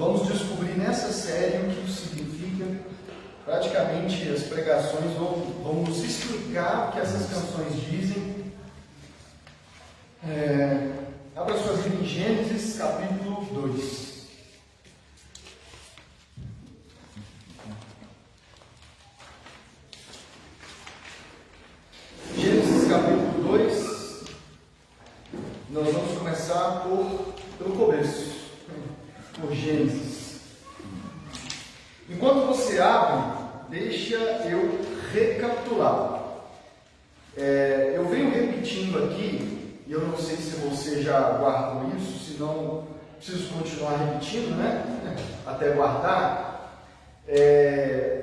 Vamos descobrir nessa série o que isso significa. Praticamente as pregações vão nos explicar o que essas canções dizem. Abra suas Bíblias em Gênesis capítulo 2. Gênesis capítulo 2, nós vamos começar pelo começo, por Gênesis. Enquanto você abre, deixa eu recapitular. Eu venho repetindo aqui, e eu não sei se você já guardou isso, se não, preciso continuar repetindo, né? Até guardar.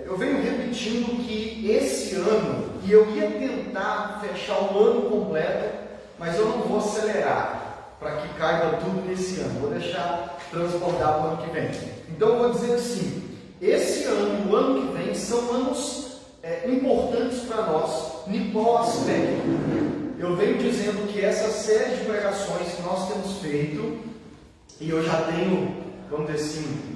Eu venho repetindo que esse ano, e eu ia tentar fechar o ano completo, mas eu não vou acelerar para que caiba tudo nesse ano. Vou deixar transbordar para o ano que vem. Então eu vou dizer assim: esse ano e o ano que vem são anos importantes para nós, em qual aspecto? Eu venho dizendo que essa série de pregações que nós temos feito, e eu já tenho, vamos dizer assim,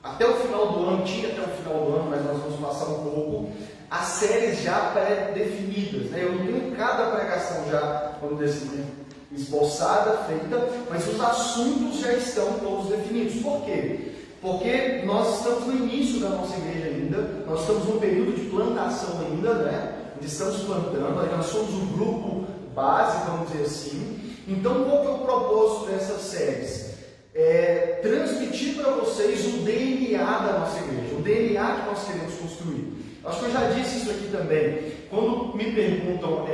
até o final do ano, tinha até o final do ano, mas nós vamos passar um pouco, as séries já pré-definidas, né? Eu não tenho cada pregação já, vamos dizer assim, esboçada, feita, mas os assuntos já estão todos definidos. Por quê? Porque nós estamos no início da nossa igreja ainda, nós estamos num período de plantação ainda, né? Onde estamos plantando, aí nós somos um grupo base, vamos dizer assim. Então, qual que é o propósito dessas séries? Transmitir para vocês o DNA da nossa igreja, o DNA que nós queremos construir. Acho que eu já disse isso aqui também. Quando me perguntam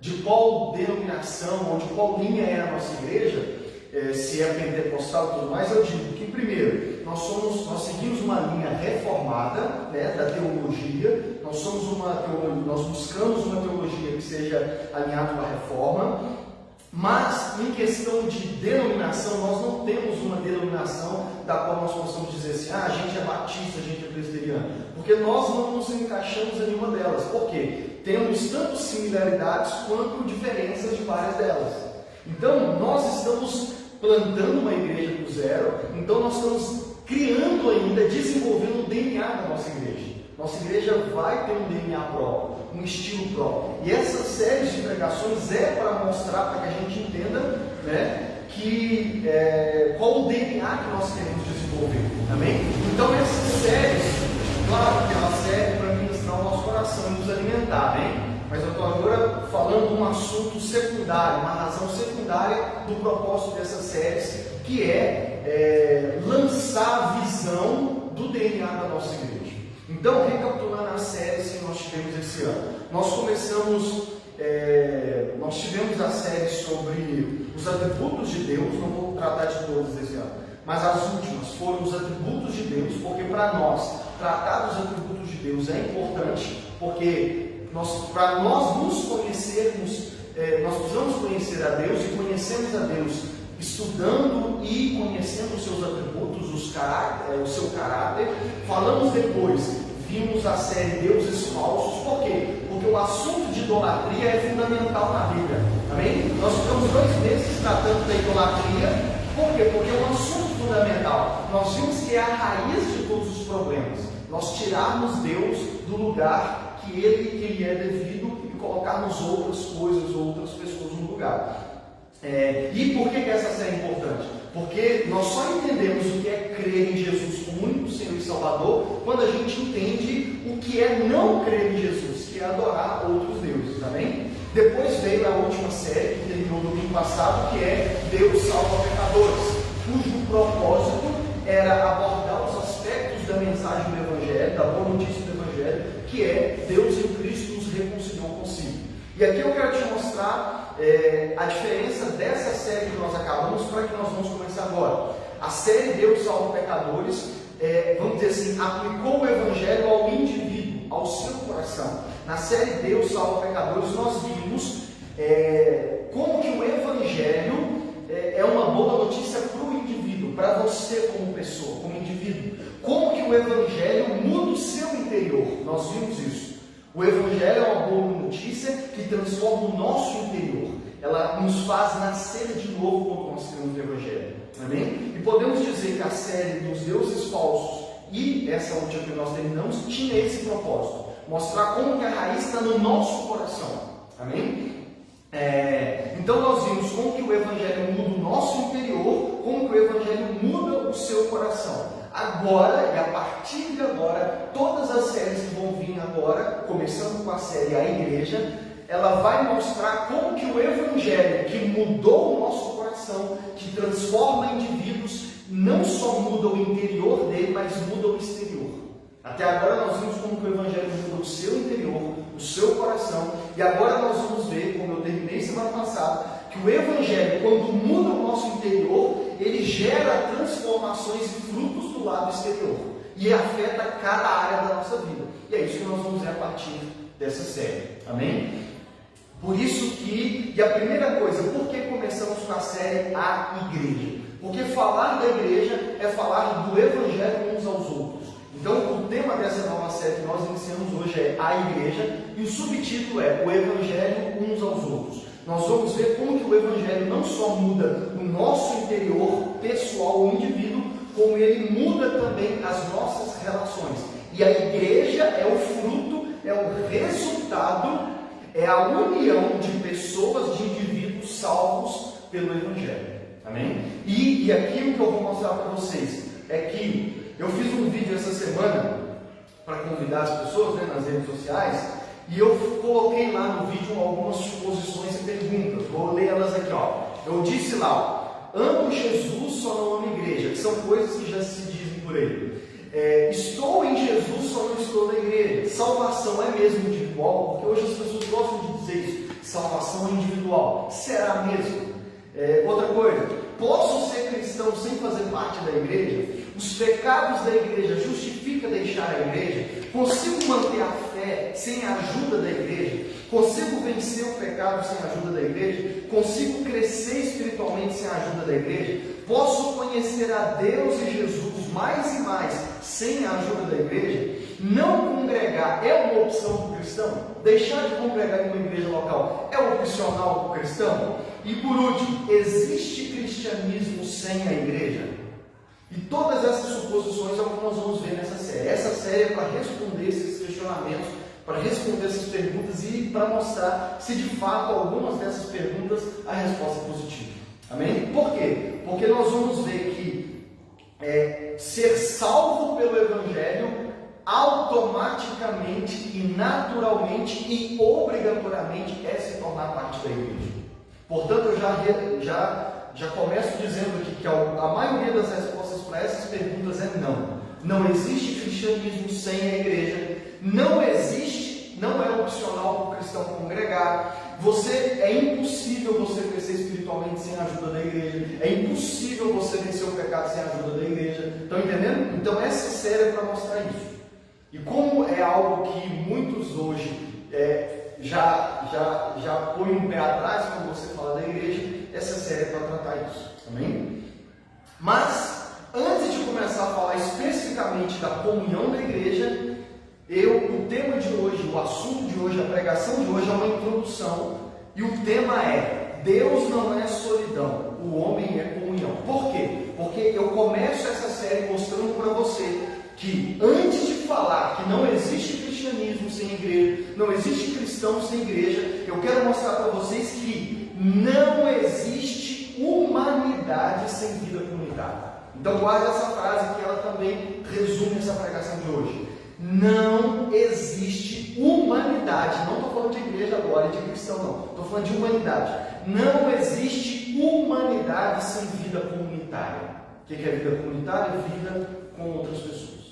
de qual denominação ou de qual linha é a nossa igreja, se é pentecostal e tudo mais, eu digo que, primeiro, nós seguimos uma linha reformada, né, da teologia. Nós buscamos uma teologia que seja alinhada com a reforma, mas em questão de denominação, nós não temos uma denominação da qual nós possamos dizer assim: a gente é batista, a gente é presbiteriano, porque nós não nos encaixamos em nenhuma delas. Por quê? Temos tanto similaridades quanto diferenças de várias delas. Então, nós estamos plantando uma igreja do zero, então nós estamos criando ainda, desenvolvendo o DNA da nossa igreja. Nossa igreja vai ter um DNA próprio, um estilo próprio. E essas séries de pregações é para mostrar, para que a gente entenda, né, qual o DNA que nós queremos desenvolver. Amém? Então, essas séries, claro que ela serve para ministrar o nosso coração e nos alimentar, né? Mas eu estou agora falando de um assunto secundário, uma razão secundária do propósito dessas séries, que é lançar a visão do DNA da nossa igreja. Então, recapitulando as séries que nós tivemos esse ano, nós tivemos a série sobre os atributos de Deus. Não vou tratar de todas esse ano, mas as últimas foram os atributos de Deus, porque para nós, tratar dos atributos de Deus é importante, porque para nós nos conhecermos, nós precisamos conhecer a Deus, e conhecemos a Deus estudando e conhecendo os seus atributos, o seu caráter. Falamos depois, vimos a série Deuses Falsos. Por quê? Porque o assunto de idolatria é fundamental na Bíblia. Amém? Nós ficamos 2 meses tratando da idolatria. Por quê? Porque é um assunto fundamental. Nós vimos que é a raiz de todos os problemas. Nós tirarmos Deus do lugar que ele é devido e colocarmos outras coisas, outras pessoas no lugar. E por que essa série é importante? Porque nós só entendemos o que é crer em Jesus como único Senhor e Salvador quando a gente entende o que é não crer em Jesus, que é adorar outros deuses, amém? Depois veio a última série, que terminou no domingo passado, que é Deus salva pecadores, cujo propósito era abordar os aspectos da mensagem do Evangelho, da boa notícia do Evangelho, que é Deus em Cristo nos reconciliou consigo. E aqui eu quero te mostrar a diferença dessa série que nós acabamos para que nós vamos começar agora. A série Deus salva pecadores, vamos dizer assim, aplicou o Evangelho ao indivíduo, ao seu coração. Na série Deus salva pecadores, nós vimos como que o Evangelho é uma boa notícia para o indivíduo, para você como pessoa, como indivíduo. Como que o Evangelho muda o seu interior. Nós vimos isso. O Evangelho é uma boa notícia que transforma o nosso interior. Ela nos faz nascer de novo quando nós temos o Evangelho. Amém? E podemos dizer que a série dos deuses falsos e essa última que nós terminamos tinha esse propósito: mostrar como que a raiz está no nosso coração. Amém? Então nós vimos como que o Evangelho muda o nosso interior, como que o Evangelho muda o seu coração. Agora, e a partir de agora, todas as séries que vão vir agora, começando com a série A Igreja, ela vai mostrar como que o Evangelho, que mudou o nosso coração, que transforma indivíduos, não só muda o interior dele, mas muda o exterior. Até agora nós vimos como que o Evangelho muda o seu interior, o seu coração, e agora nós vamos ver, como eu terminei semana passada, que o Evangelho, quando muda o nosso interior, ele gera transformações e frutos do lado exterior, e afeta cada área da nossa vida. E é isso que nós vamos ver a partir dessa série. Amém? Por isso que, e a primeira coisa, por que começamos com a série A Igreja? Porque falar da igreja é falar do Evangelho uns aos outros. Então, o tema dessa nova série que nós iniciamos hoje é A Igreja, e o subtítulo é O Evangelho uns aos outros. Nós vamos ver como que o Evangelho não só muda o nosso interior pessoal, o indivíduo, como ele muda também as nossas relações. E a igreja é o fruto, é o resultado, é a união de pessoas, de indivíduos salvos pelo Evangelho. Amém? E aquilo que eu vou mostrar para vocês é que eu fiz um vídeo essa semana para convidar as pessoas, né, nas redes sociais, e eu coloquei lá no vídeo algumas suposições e perguntas. Vou ler elas aqui, ó. Eu disse lá: amo Jesus, só não amo igreja, que são coisas que já se dizem por aí. Estou em Jesus, só não estou na igreja. Salvação é mesmo individual? Porque hoje as pessoas gostam de dizer isso. Salvação é individual. Será mesmo? Outra coisa, posso ser cristão sem fazer parte da igreja? Os pecados da igreja justificam deixar a igreja? Consigo manter a fé sem a ajuda da igreja? Consigo vencer o pecado sem a ajuda da igreja? Consigo crescer espiritualmente sem a ajuda da igreja? Posso conhecer a Deus e Jesus mais e mais sem a ajuda da igreja? Não congregar é uma opção do cristão? Deixar de congregar em uma igreja local é opcional do cristão? E por último, existe cristianismo sem a igreja? E todas essas suposições é o que nós vamos ver nessa série. Essa série é para responder esses questionamentos, para responder essas perguntas e para mostrar se de fato algumas dessas perguntas a resposta é positiva. Amém? Por quê? Porque nós vamos ver que ser salvo pelo Evangelho automaticamente e naturalmente e obrigatoriamente é se tornar parte da igreja. Portanto, eu já começo dizendo aqui que a maioria das respostas para essas perguntas é não. Não existe cristianismo sem a igreja. Não existe, não é opcional para o cristão congregar. É impossível você crescer espiritualmente sem a ajuda da igreja. É impossível você vencer o pecado sem a ajuda da igreja. Estão entendendo? Então essa série é para mostrar isso. E como é algo que muitos hoje já põem um pé atrás quando você fala da igreja, essa série é para tratar isso. Amém? Mas, antes de começar a falar especificamente da comunhão da igreja, o tema de hoje, o assunto de hoje, a pregação de hoje é uma introdução, e o tema é: Deus não é solidão, o homem é comunhão. Por quê? Porque eu começo essa série mostrando para você que antes de falar que não existe cristianismo sem igreja, não existe cristão sem igreja, eu quero mostrar para vocês que não existe humanidade sem vida comunitária. Então guarde essa frase que ela também resume essa pregação de hoje. Não existe humanidade, não estou falando de igreja agora, de cristão não, estou falando de humanidade. Não existe humanidade sem vida comunitária. O que é vida comunitária? Vida com outras pessoas.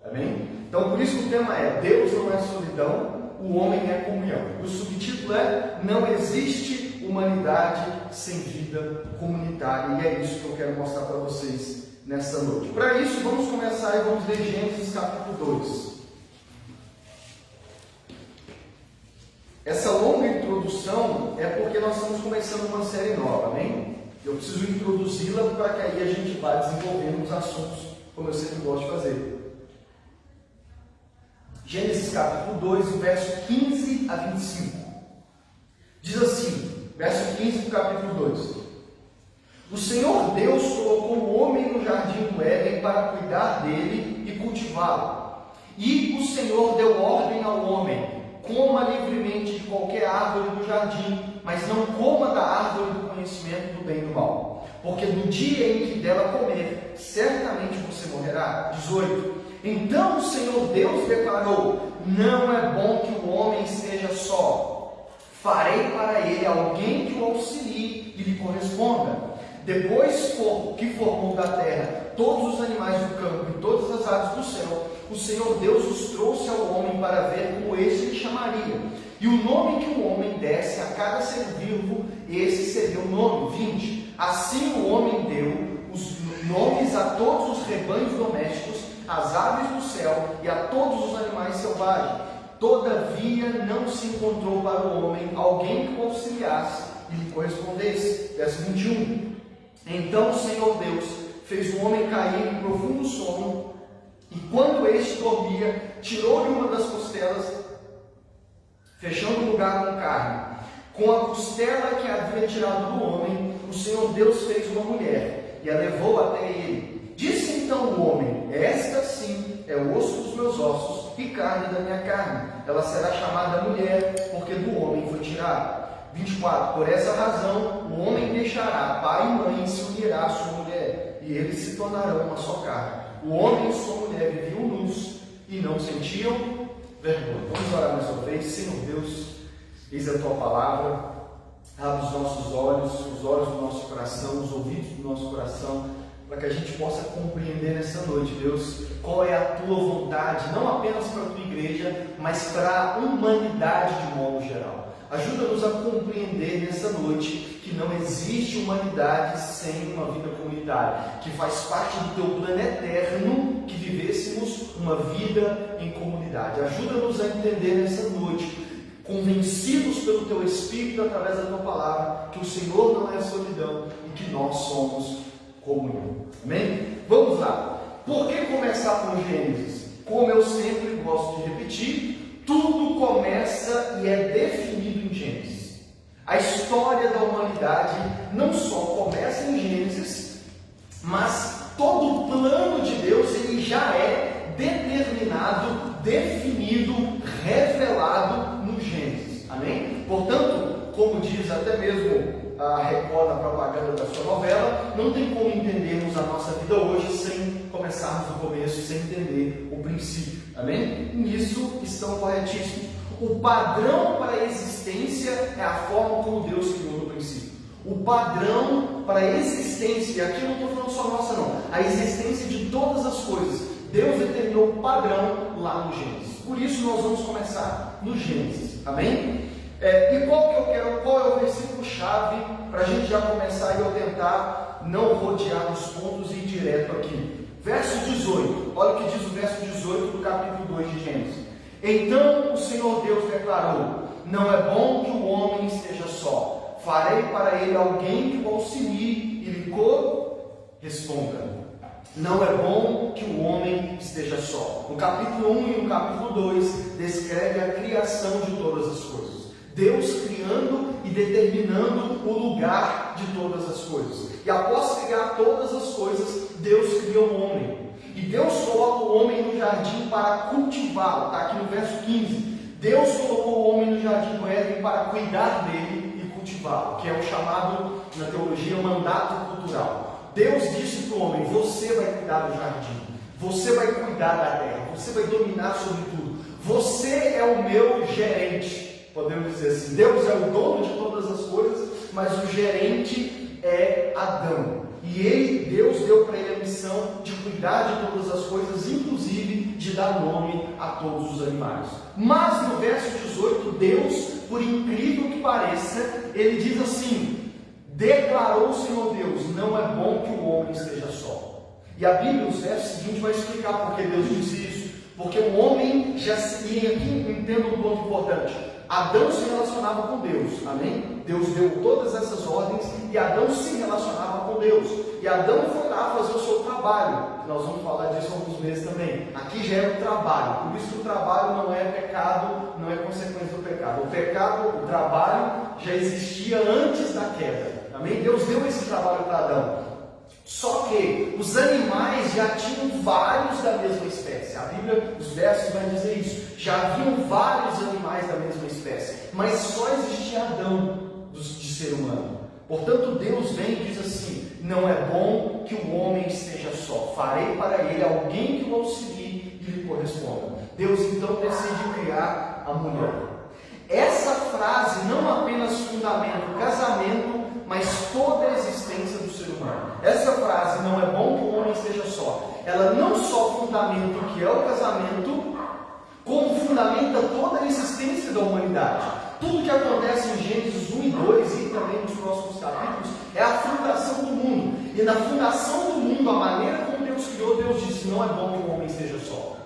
Amém? Então por isso que o tema é: Deus não é solidão, o homem é comunhão. O subtítulo é: não existe humanidade sem vida comunitária. E é isso que eu quero mostrar para vocês nesta noite. Para isso, vamos começar e vamos ler Gênesis capítulo 2. Essa longa introdução é porque nós estamos começando uma série nova, amém? Eu preciso introduzi-la para que aí a gente vá desenvolvendo os assuntos, como eu sempre gosto de fazer. Gênesis capítulo 2, verso 15 a 25. Diz assim, verso 15 do capítulo 2: O Senhor Deus colocou o homem no jardim do Éden para cuidar dele e cultivá-lo. E o Senhor deu ordem ao homem: coma livremente de qualquer árvore do jardim, mas não coma da árvore do conhecimento do bem e do mal, porque no dia em que dela comer, certamente você morrerá. 18. Então o Senhor Deus declarou: não é bom que o homem esteja só. Farei para ele alguém que o auxilie e lhe corresponda. Depois que formou da terra todos os animais do campo e todas as aves do céu, o Senhor Deus os trouxe ao homem para ver como este lhe chamaria. E o nome que o homem desse a cada ser vivo, esse seria o nome. 20. Assim o homem deu os nomes a todos os rebanhos domésticos, às aves do céu e a todos os animais selvagens. Todavia não se encontrou para o homem alguém que o auxiliasse e lhe correspondesse. Verso 21. Então o Senhor Deus fez o homem cair em profundo sono, e quando este dormia, tirou-lhe uma das costelas, fechando o lugar com carne. Com a costela que havia tirado do homem, o Senhor Deus fez uma mulher, e a levou até ele. Disse então o homem: esta sim é o osso dos meus ossos e carne da minha carne. Ela será chamada mulher, porque do homem foi tirada. 24. Por essa razão, o homem deixará pai e mãe e se unirá à sua mulher, e eles se tornarão uma só carne. O homem e sua mulher viviam nus e não sentiam vergonha. Vamos orar mais uma vez. Senhor Deus, eis a tua palavra. Abre os nossos olhos, os olhos do nosso coração, os ouvidos do nosso coração, para que a gente possa compreender nessa noite, Deus, qual é a tua vontade, não apenas para a tua igreja, mas para a humanidade de modo geral. Ajuda-nos a compreender nessa noite que não existe humanidade sem uma vida comunitária, que faz parte do teu plano eterno que vivêssemos uma vida em comunidade. Ajuda-nos a entender nessa noite, convencidos pelo teu Espírito através da tua palavra, que o Senhor não é solidão e que nós somos comunhão. Amém? Vamos lá. Por que começar com Gênesis? Como eu sempre gosto de repetir, tudo começa e é definido em Gênesis. A história da humanidade não só começa em Gênesis, mas todo o plano de Deus ele já é determinado, definido, revelado no Gênesis. Amém? Portanto, como diz até mesmo a Record na propaganda da sua novela, não tem como entendermos a nossa vida hoje sem começarmos do começo, sem entender o princípio. Amém? Nisso estão corretíssimos. O padrão para a existência é a forma como Deus criou no princípio. O padrão para a existência, e aqui eu não estou falando só nossa não, a existência de todas as coisas, Deus determinou o padrão lá no Gênesis. Por isso nós vamos começar no Gênesis. Amém? E qual é o versículo-chave para a gente já começar e eu tentar não rodear os pontos e ir direto aqui? Verso 18, olha o que diz o verso 18 do capítulo 2 de Gênesis. Então o Senhor Deus declarou: não é bom que o homem esteja só, farei para ele alguém que o auxilie e lhe corresponda. Não é bom que o homem esteja só. No capítulo 1 e no capítulo 2 descreve a criação de todas as coisas. Deus criando e determinando o lugar de todas as coisas. E após criar todas as coisas, Deus cria o homem. E Deus coloca o homem no jardim para cultivá-lo. Está aqui no verso 15. Deus colocou o homem no jardim do Éden para cuidar dele e cultivá-lo, que é o chamado, na teologia, mandato cultural. Deus disse para o homem: você vai cuidar do jardim, você vai cuidar da terra, você vai dominar sobre tudo, você é o meu gerente. Podemos dizer assim, Deus é o dono de todas as coisas, mas o gerente é Adão. E Deus deu para ele a missão de cuidar de todas as coisas, inclusive de dar nome a todos os animais. Mas no verso 18, Deus, por incrível que pareça, ele diz assim: declarou o Senhor Deus, não é bom que o homem esteja só. E a Bíblia, nos versos seguintes, vai explicar por que Deus disse isso. Porque o homem já se... E aqui entenda um ponto importante. Adão se relacionava com Deus, amém? Deus deu todas essas ordens e Adão se relacionava com Deus. E Adão foi lá fazer o seu trabalho. Nós vamos falar disso há alguns meses também. Aqui já é o trabalho. Por isso que o trabalho não é pecado, não é consequência do pecado. O pecado, o trabalho já existia antes da queda. Amém? Deus deu esse trabalho para Adão. Só que os animais já tinham vários da mesma espécie. A Bíblia, os versos vão dizer isso. Já haviam vários animais da mesma espécie, mas só existia Adão de ser humano. Portanto, Deus vem e diz assim: não é bom que o homem esteja só. Farei para ele alguém que o auxilie e lhe corresponda. Deus então decide criar a mulher. Essa frase não apenas fundamenta o casamento, mas toda a existência do ser humano. Essa frase, não é bom que o homem esteja só, ela não só fundamenta o que é o casamento, como fundamenta toda a existência da humanidade. Tudo que acontece em Gênesis 1 e 2 e também nos próximos capítulos é a fundação do mundo. E na fundação do mundo, a maneira como Deus criou, Deus disse: não é bom que o homem esteja só.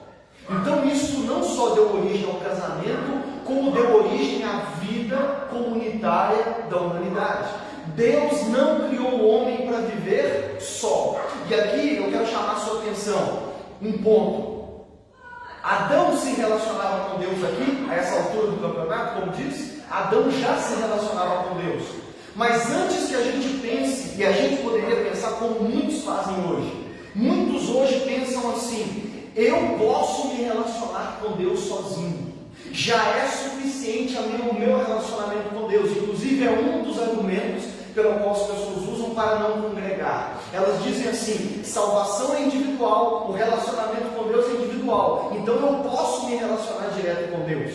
Então isso não só deu origem ao casamento, como deu origem à vida comunitária da humanidade. Deus não criou o homem para viver só. E aqui eu quero chamar a sua atenção um ponto. Adão se relacionava com Deus aqui, a essa altura do campeonato, como diz, Adão já se relacionava com Deus. Mas antes que a gente pense, e a gente poderia pensar como muitos fazem hoje, muitos hoje pensam assim: eu posso me relacionar com Deus sozinho. Já é suficiente o meu relacionamento com Deus. Inclusive é um dos argumentos pelo qual as pessoas usam para não congregar. Elas dizem assim: salvação é individual, o relacionamento com Deus é individual, então eu posso me relacionar direto com Deus.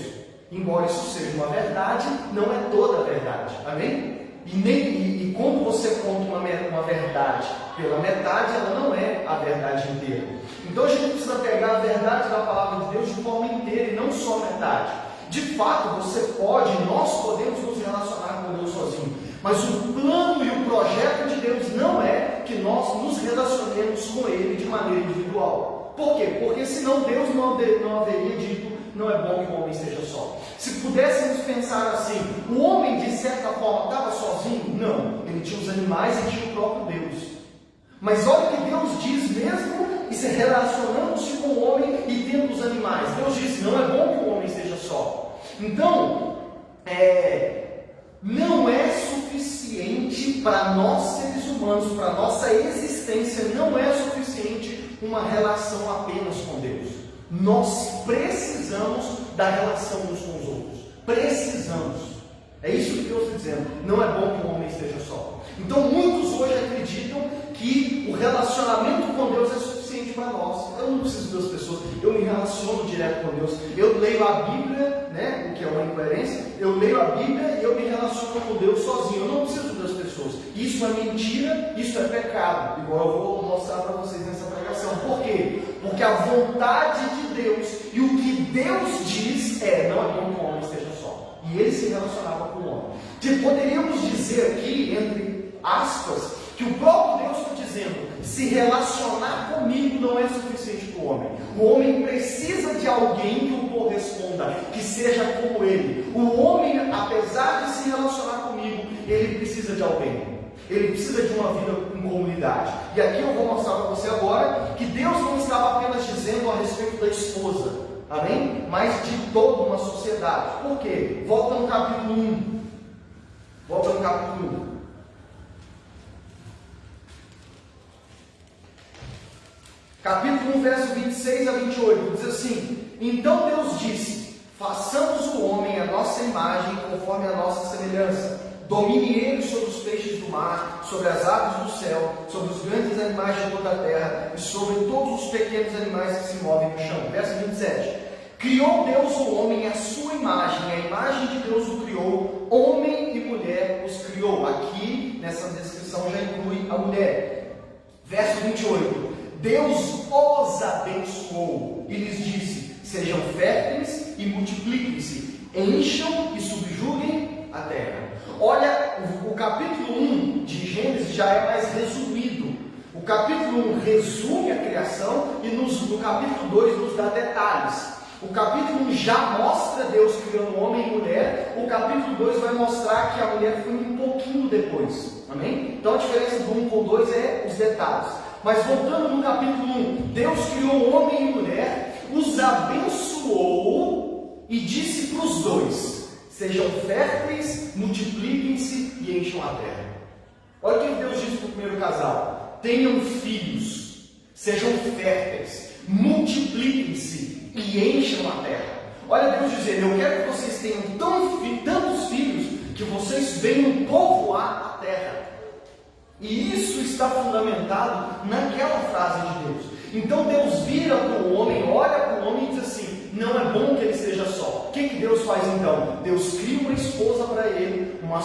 Embora isso seja uma verdade, não é toda a verdade. Amém? E quando você conta uma verdade pela metade, ela não é a verdade inteira. Então a gente precisa pegar a verdade da palavra de Deus de forma inteira e não só a metade. De fato, nós podemos nos relacionar com Deus sozinho. Mas o plano e o projeto de Deus não é que nós nos relacionemos com Ele de maneira individual. Por quê? Porque senão Deus não haveria dito: não é bom que o homem esteja só. Se pudéssemos pensar assim, o homem de certa forma estava sozinho? Não, ele tinha os animais e tinha o próprio Deus. Mas olha o que Deus diz mesmo, e se relacionando-se com o homem e tendo os animais. Deus disse: não é bom que o homem esteja só. Então, não é suficiente para nós seres humanos, para nossa existência, não é suficiente uma relação apenas com Deus. Nós precisamos da relação uns com os outros. Precisamos. É isso que Deus está dizendo. Não é bom que o homem esteja só. Então muitos hoje acreditam que o relacionamento com Deus é suficiente para nós. Eu não preciso das pessoas, eu me relaciono direto com Deus. Eu leio a Bíblia, né, o que é uma incoerência. Eu leio a Bíblia e eu me relaciono com Deus sozinho. Eu não preciso das pessoas. Isso é mentira, isso é pecado. Igual eu vou mostrar para vocês nessa pregação. Por quê? Porque a vontade de Deus e o que Deus diz não é bom que o homem esteja só. E ele se relacionava com o homem. Que poderíamos dizer aqui, entre aspas, que o próprio Deus está dizendo: se relacionar comigo não é suficiente para o homem. O homem precisa de alguém que o corresponda, que seja como ele. O homem, apesar de se relacionar comigo, ele precisa de alguém. Ele precisa de uma vida em comunidade. E aqui eu vou mostrar para você agora que Deus não estava apenas dizendo a respeito da esposa, amém? Mas de toda uma sociedade. Por quê? Volta no capítulo 1. Volta no capítulo 1. Capítulo 1, verso 26 a 28, diz assim: então Deus disse: façamos o homem à nossa imagem, conforme a nossa semelhança. Domine ele sobre os peixes do mar, sobre as aves do céu, sobre os grandes animais de toda a terra e sobre todos os pequenos animais que se movem no chão. Verso 27. Criou Deus o homem à sua imagem, a imagem de Deus o criou, homem e mulher os criou. Aqui, nessa descrição, já inclui a mulher. Verso 28. Deus os abençoou e lhes disse: sejam férteis e multipliquem-se, encham e subjuguem a terra. Olha, o capítulo 1 de Gênesis já é mais resumido. O capítulo 1 resume a criação e no capítulo 2 nos dá detalhes. O capítulo 1 já mostra Deus criando homem e mulher. O capítulo 2 vai mostrar que a mulher foi um pouquinho depois. Amém? Então a diferença do 1 com o 2 é os detalhes. Mas voltando no capítulo 1, Deus criou homem e mulher, os abençoou e disse para os dois: sejam férteis, multipliquem-se e encham a terra. Olha o que Deus disse para o primeiro casal: tenham filhos, sejam férteis, multipliquem-se e encham a terra. Olha Deus dizendo: eu quero que vocês tenham tantos filhos que vocês venham povoar a terra. E isso está fundamentado naquela frase de Deus. Então Deus vira para o homem, olha para o homem e diz assim: não é bom que ele esteja só. O que Deus faz então? Deus cria uma esposa para ele, uma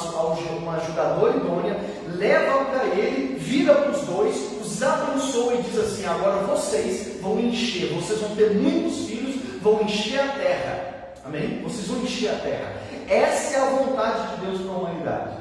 ajudadora idônea, leva para ele, vira para os dois, os abençoa e diz assim: agora vocês vão encher, vocês vão ter muitos filhos, vão encher a terra. Amém? Vocês vão encher a terra. Essa é a vontade de Deus para a humanidade.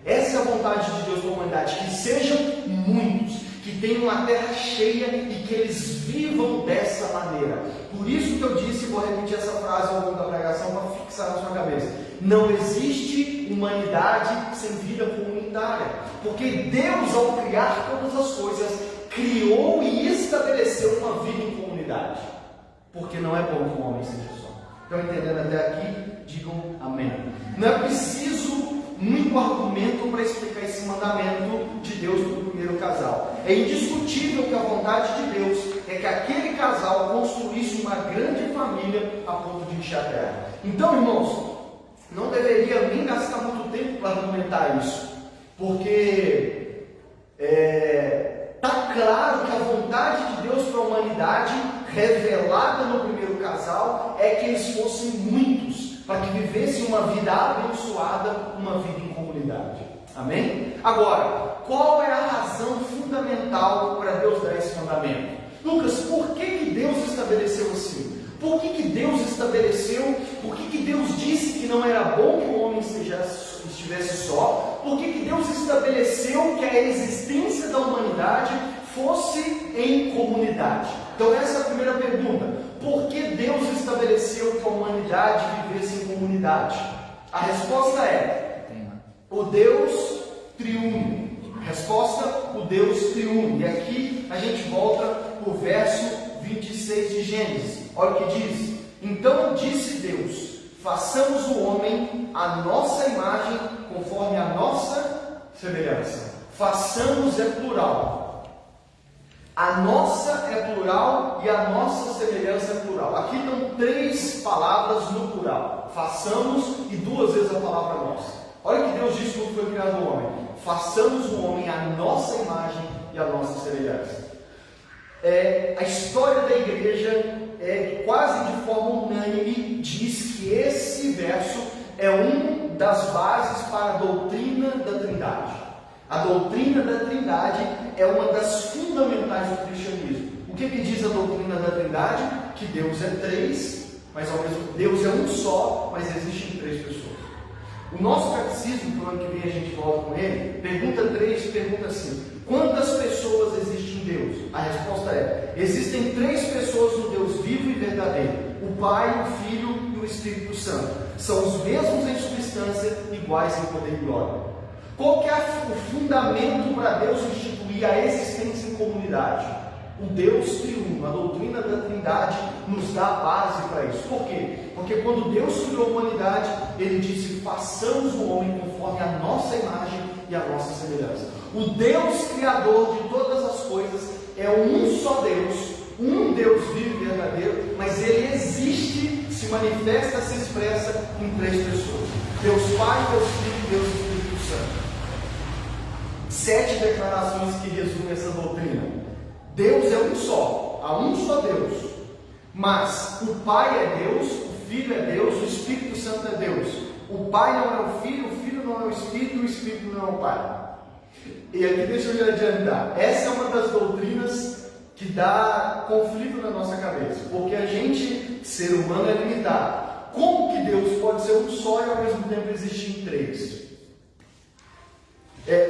Essa é a vontade de Deus para a humanidade, que sejam muitos, que tenham uma terra cheia e que eles vivam dessa maneira. Por isso que eu disse, e vou repetir essa frase ao longo da pregação para fixar na sua cabeça: não existe humanidade sem vida comunitária, porque Deus, ao criar todas as coisas, criou e estabeleceu uma vida em comunidade, porque não é bom que o homem seja só. Estão entendendo até aqui? Digam amém. Não é preciso muito argumento para explicar esse mandamento de Deus para o primeiro casal. É indiscutível que a vontade de Deus é que aquele casal construísse uma grande família a ponto de encher a terra. Então, irmãos, não deveria nem gastar muito tempo para argumentar isso, porque está claro que a vontade de Deus para a humanidade, revelada no primeiro casal, é que eles fossem muitos, para que vivessem uma vida abençoada, uma vida em comunidade. Amém? Agora, qual é a razão fundamental para Deus dar esse mandamento? Lucas, por que Deus estabeleceu assim? Por que Deus estabeleceu? Por que Deus disse que não era bom que o homem estivesse só? Por que Deus estabeleceu que a existência da humanidade fosse em comunidade? Então essa é a primeira pergunta. Por que Deus estabeleceu que a humanidade vivesse em comunidade? A resposta é: o Deus triuno. Resposta: o Deus triuno. E aqui a gente volta para o verso 26 de Gênesis. Olha o que diz: então disse Deus: façamos o homem à nossa imagem, conforme a nossa semelhança. Façamos é plural. A nossa é plural e a nossa semelhança é plural. Aqui estão 3 palavras no plural: façamos e 2 vezes a palavra nossa. Olha o que Deus disse quando foi criado o homem: façamos o homem à nossa imagem e à nossa semelhança. A história da igreja, quase de forma unânime, diz que esse verso é um das bases para a doutrina da Trindade. A doutrina da Trindade é uma das fundamentais do cristianismo. O que diz a doutrina da Trindade? Que Deus é 3, mas ao mesmo tempo Deus é um só, mas existem 3 pessoas. O nosso catecismo, para o ano que vem a gente volta com ele, pergunta 3, pergunta assim: quantas pessoas existem em Deus? A resposta é: existem 3 pessoas no Deus vivo e verdadeiro: o Pai, o Filho e o Espírito Santo. São os mesmos em substância, iguais em poder e glória. Qual que é o fundamento para Deus instituir a existência em comunidade? O Deus triuno, a doutrina da Trindade nos dá a base para isso. Por quê? Porque quando Deus criou a humanidade, Ele disse: façamos o homem conforme a nossa imagem e a nossa semelhança. O Deus Criador de todas as coisas é um só Deus, um Deus vivo e verdadeiro, mas Ele existe, se manifesta, se expressa em 3 pessoas: Deus Pai, Deus Filho e Deus Espírito Santo. 7 declarações que resumem essa doutrina. Deus é um só, há um só Deus, mas o Pai é Deus, o Filho é Deus, o Espírito Santo é Deus. O Pai não é o Filho não é o Espírito não é o Pai. E aqui deixa eu adiantar, essa é uma das doutrinas que dá conflito na nossa cabeça, porque a gente, ser humano, é limitado. Como que Deus pode ser um só e ao mesmo tempo existir em 3?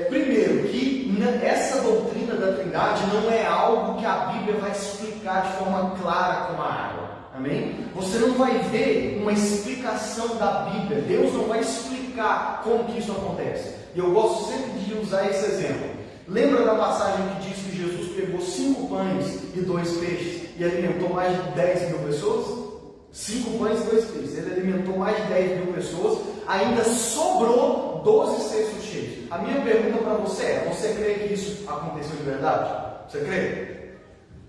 Primeiro, que essa doutrina da Trindade não é algo que a Bíblia vai explicar de forma clara como a água. Amém? Você não vai ver uma explicação da Bíblia. Deus não vai explicar como que isso acontece. E eu gosto sempre de usar esse exemplo. Lembra da passagem que diz que Jesus pegou 5 pães e 2 peixes e alimentou mais de 10 mil pessoas? 5 pães e 2 peixes. Ele alimentou mais de 10 mil pessoas. Ainda sobrou 12 cestos cheios. A minha pergunta para você é: você crê que isso aconteceu de verdade? Você crê?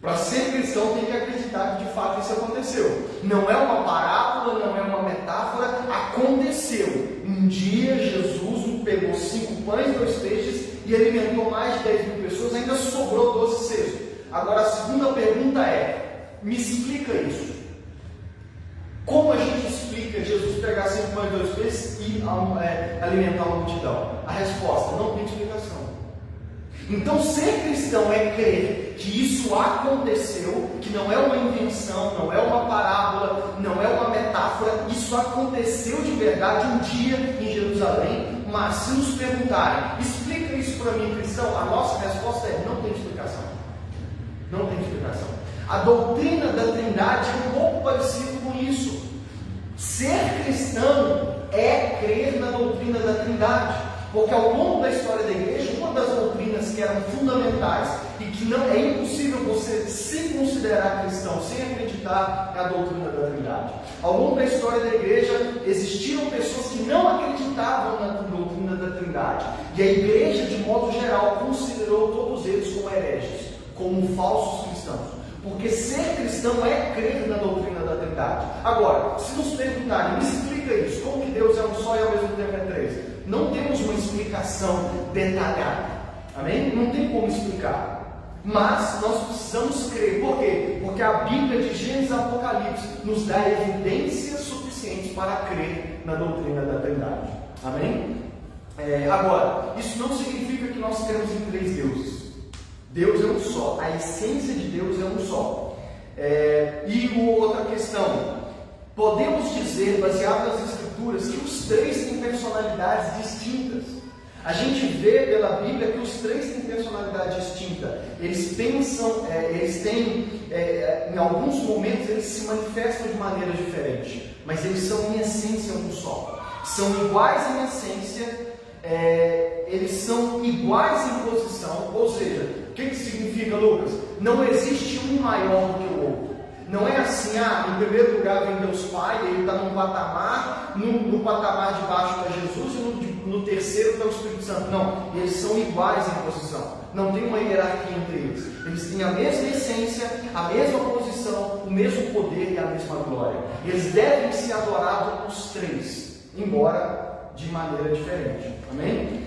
Para ser cristão tem que acreditar que de fato isso aconteceu. Não é uma parábola, não é uma metáfora, aconteceu. Um dia Jesus pegou 5 pães e 2 peixes e alimentou mais de 10.000 pessoas, ainda sobrou 12 cestos. Agora a segunda pergunta é: me explica isso. Como a gente explica Jesus pegar 5 pães e 2 peixes e alimentar uma multidão? A resposta: não tem explicação. Então, ser cristão é crer que isso aconteceu, que não é uma invenção, não é uma parábola, não é uma metáfora, isso aconteceu de verdade um dia em Jerusalém. Mas se nos perguntarem: explica isso para mim, cristão, a nossa resposta é: não tem explicação. Não tem explicação. A doutrina da Trindade é um pouco parecido com isso. Ser cristão é crer na doutrina da Trindade. Porque ao longo da história da igreja, uma das doutrinas que eram fundamentais e que não é impossível você se considerar cristão sem acreditar é a doutrina da Trindade. Ao longo da história da igreja, existiram pessoas que não acreditavam na doutrina da Trindade. E a igreja, de modo geral, considerou todos eles como hereges, como falsos cristãos. Porque ser cristão é crer na doutrina da Trindade. Agora, se nos perguntarem: me explica isso, como que Deus é um só e ao mesmo tempo é três? Não temos uma explicação detalhada. Amém? Não tem como explicar. Mas nós precisamos crer. Por quê? Porque a Bíblia de Gênesis a Apocalipse nos dá evidências suficientes para crer na doutrina da Trindade. Amém? Agora, isso não significa que nós cremos em 3 deuses. Deus é um só. A essência de Deus é um só. E outra questão: podemos dizer, baseado nas Escrituras, que os 3 têm personalidades distintas. A gente vê pela Bíblia que os 3 têm personalidade distinta. Eles pensam, em alguns momentos eles se manifestam de maneira diferente, mas eles são em essência um só. São iguais em essência, eles são iguais em posição. Ou seja, o que significa, Lucas? Não existe um maior do que o outro. Não é assim: em primeiro lugar vem Deus Pai, ele está num patamar, no patamar de baixo está Jesus e no terceiro está o Espírito Santo. Não, eles são iguais em posição. Não tem uma hierarquia entre eles. Eles têm a mesma essência, a mesma posição, o mesmo poder e a mesma glória. Eles devem ser adorados os 3, embora de maneira diferente. Amém?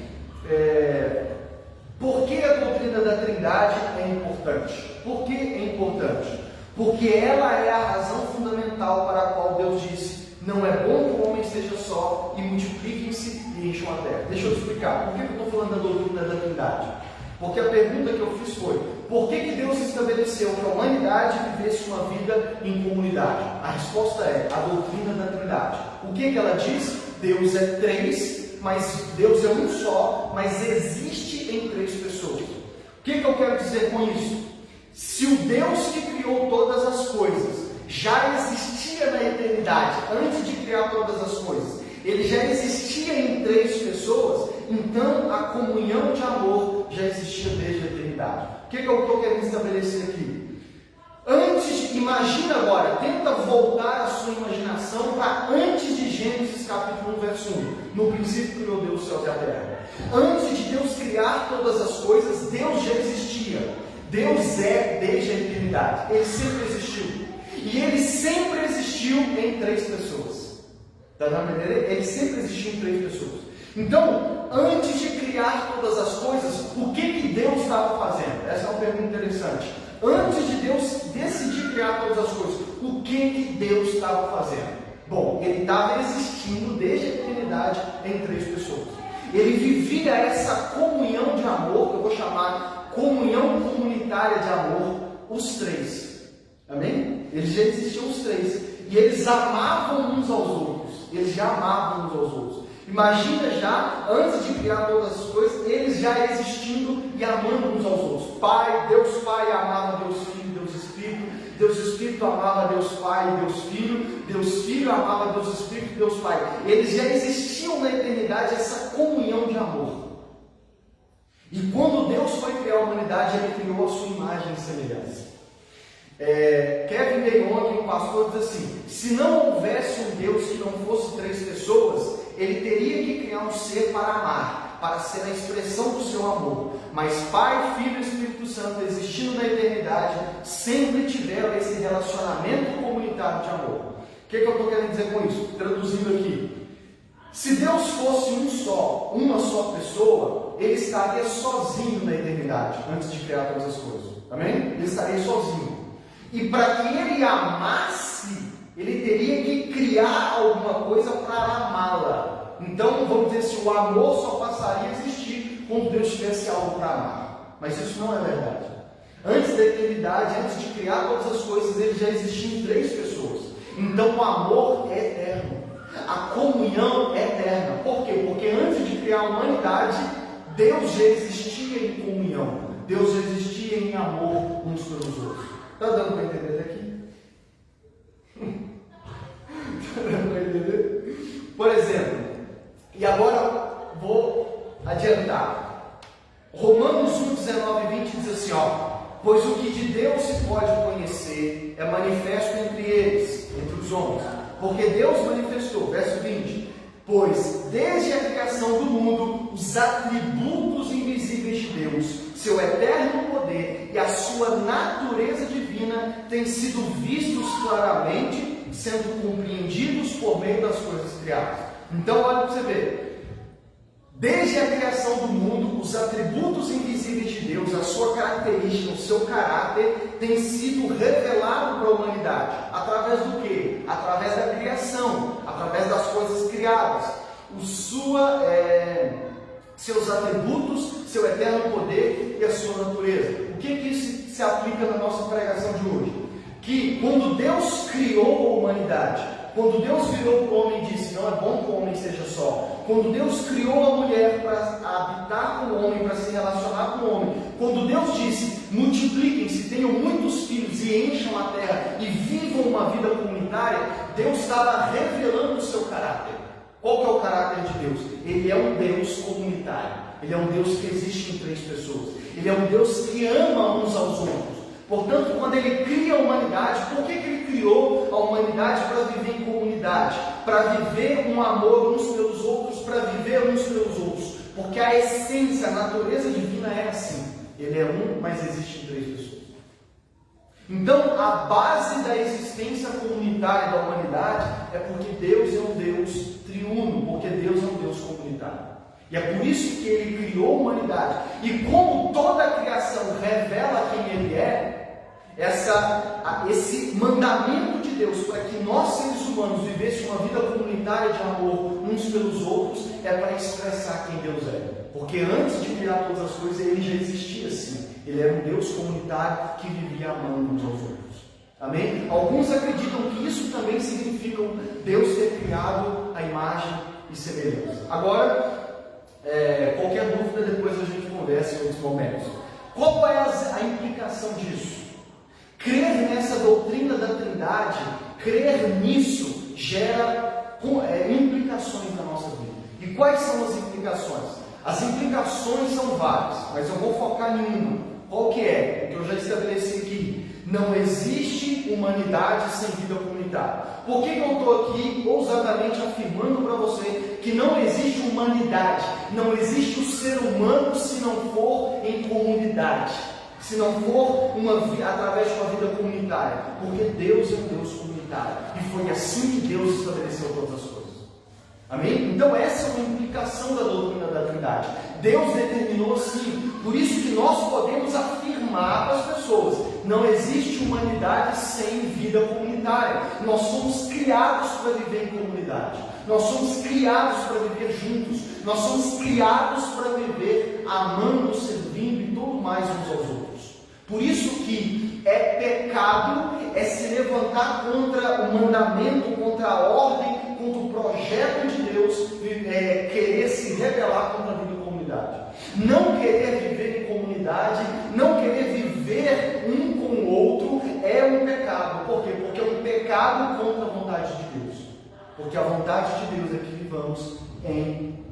Por que a doutrina da Trindade é importante? Por que é importante? Porque ela é a razão fundamental para a qual Deus disse: não é bom que o homem esteja só, e multipliquem-se e encham a terra. Deixa eu explicar. Por que eu estou falando da doutrina da Trindade? Porque a pergunta que eu fiz foi: por que Deus estabeleceu que a humanidade vivesse uma vida em comunidade? A resposta é a doutrina da Trindade. O que ela diz? Deus é 3, mas Deus é um só, mas existe em 3 pessoas. O que eu quero dizer com isso? Se o Deus que criou todas as coisas já existia na eternidade, antes de criar todas as coisas, ele já existia em 3 pessoas, então a comunhão de amor já existia desde a eternidade. O que eu estou querendo estabelecer aqui? Imagina agora, tenta voltar a sua imaginação para antes de Gênesis capítulo 1, verso 1. No princípio criou Deus os céus e a terra. Antes de Deus criar todas as coisas, Deus já existia. Deus é desde a eternidade. Ele sempre existiu. E ele sempre existiu em 3 pessoas. Da maneira, ele sempre existiu em 3 pessoas. Então, antes de criar todas as coisas, o que Deus estava fazendo? Essa é uma pergunta interessante. Antes de Deus decidir criar todas as coisas, o que Deus estava fazendo? Bom, ele estava existindo desde a eternidade em 3 pessoas. Ele vivia essa comunhão de amor, que eu vou chamar comunhão comunitária de amor, os 3. Amém? Eles já existiam os 3. E eles amavam uns aos outros. Eles já amavam uns aos outros. Imagina já, antes de criar todas as coisas, eles já existindo e amando uns aos outros. Deus Pai amava Deus Filho, Deus Espírito. Deus Espírito amava Deus Pai e Deus Filho. Deus Filho amava Deus Espírito e Deus Pai. Eles já existiam na eternidade essa comunhão de amor. E quando Deus foi criar a humanidade, Ele criou a sua imagem e semelhança. Kevin DeYoung, um pastor, diz assim: se não houvesse um Deus que não fosse 3 pessoas, ele teria que criar um ser para amar, para ser a expressão do seu amor. Mas Pai, Filho e Espírito Santo, existindo na eternidade, sempre tiveram esse relacionamento comunitário de amor. O que eu estou querendo dizer com isso? Traduzindo aqui. Se Deus fosse uma só pessoa, ele estaria sozinho na eternidade, antes de criar todas as coisas. Amém? Ele estaria sozinho. E para que ele amasse, ele teria que criar alguma coisa para amá-la. Então, vamos dizer assim, o amor só passaria a existir quando Deus tivesse algo para amar. Mas isso não é verdade. Antes da eternidade, antes de criar todas as coisas, ele já existia em 3 pessoas. Então, o amor é eterno. A comunhão é eterna. Por quê? Porque antes de criar a humanidade, Deus já existia em comunhão. Deus já existia em amor uns pelos outros. Está dando para entender aqui? Está dando para entender? Por exemplo, e agora vou adiantar. Romanos 1, 19 e 20 diz assim, pois o que de Deus se pode conhecer é manifesto entre eles, entre os homens. Porque Deus manifestou, verso 20, pois desde a criação do mundo, os atributos invisíveis de Deus, seu eterno poder e a sua natureza divina têm sido vistos claramente, sendo compreendidos por meio das coisas criadas. Então, olha para você ver. Desde a criação do mundo, os atributos invisíveis de Deus, a sua característica, o seu caráter, tem sido revelado para a humanidade. Através do quê? Através da criação, através das coisas criadas. Seus atributos, seu eterno poder e a sua natureza. O que isso se aplica na nossa pregação de hoje? Que quando Deus criou a humanidade, quando Deus virou para o homem e disse, não é bom que o homem seja só. Quando Deus criou a mulher para habitar com o homem, para se relacionar com o homem. Quando Deus disse, multipliquem-se, tenham muitos filhos e encham a terra e vivam uma vida comunitária, Deus estava revelando o seu caráter. Qual que é o caráter de Deus? Ele é um Deus comunitário. Ele é um Deus que existe em 3 pessoas. Ele é um Deus que ama uns aos outros. Portanto, quando ele cria a humanidade, por que ele criou a humanidade? Para viver em comunidade, para viver um amor uns pelos outros, para viver uns pelos outros. Porque a essência, a natureza divina é assim. Ele é um, mas existe em 3 pessoas. Então, a base da existência comunitária da humanidade é porque Deus é um Deus triuno, porque Deus é um Deus comunitário. E é por isso que ele criou a humanidade. E como toda a criação revela quem ele é, esse mandamento de Deus para que nós, seres humanos, vivêssemos uma vida comunitária de amor uns pelos outros, é para expressar quem Deus é. Porque antes de criar todas as coisas, ele já existia assim. Ele era um Deus comunitário que vivia amando uns aos outros. Amém? Alguns acreditam que isso também significa Deus ter criado a imagem e semelhança. Agora, qualquer dúvida, depois a gente conversa em outros momentos. Qual é a implicação disso? Crer nessa doutrina da Trindade, crer nisso, gera implicações na nossa vida. E quais são as implicações? As implicações são várias, mas eu vou focar em uma. Qual que é? O que eu já estabeleci aqui. Não existe humanidade sem vida comunitária. Por que eu estou aqui ousadamente afirmando para você que não existe humanidade, não existe o ser humano se não for em comunidade, se não for através de uma vida comunitária? Porque Deus é um Deus comunitário e foi assim que Deus estabeleceu todas as coisas. Amém? Então essa é uma implicação da doutrina da Trindade. Deus determinou assim. Por isso que nós podemos afirmar para as pessoas: não existe humanidade sem vida comunitária. Nós somos criados para viver em comunidade. Nós somos criados para viver juntos. Nós somos criados para viver amando, servindo e tudo mais uns aos outros. Por isso que é pecado se levantar contra o mandamento, contra a ordem, contra o projeto de Deus, querer se rebelar contra a vida em comunidade. Não querer viver em comunidade, não querer viver um com o outro é um pecado. Por quê? Porque é um pecado contra a vontade de Deus. Porque a vontade de Deus é que vivamos em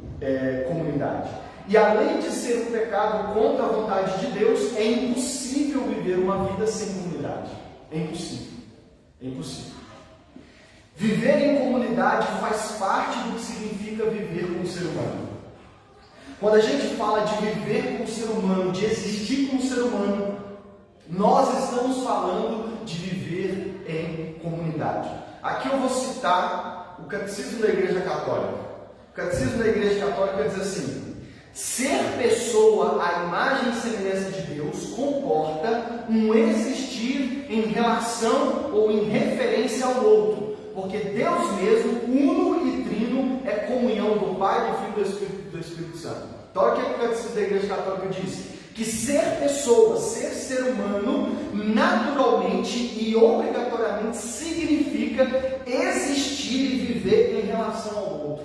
comunidade. E além de ser um pecado contra a vontade de Deus, é impossível viver uma vida sem comunidade. É impossível. É impossível. Viver em comunidade faz parte do que significa viver como ser humano. Quando a gente fala de viver como ser humano, de existir como ser humano, nós estamos falando de viver em comunidade. Aqui eu vou citar o Catecismo da Igreja Católica. O Catecismo da Igreja Católica diz assim: ser pessoa à imagem e semelhança de Deus comporta um existir em relação ou em referência ao outro, porque Deus mesmo, uno e trino, é comunhão do Pai, do Filho e do Espírito Santo. Então olha o que o Catecismo da Igreja Católica diz: que ser pessoa, ser humano, naturalmente e obrigatoriamente significa existir e viver em relação ao outro.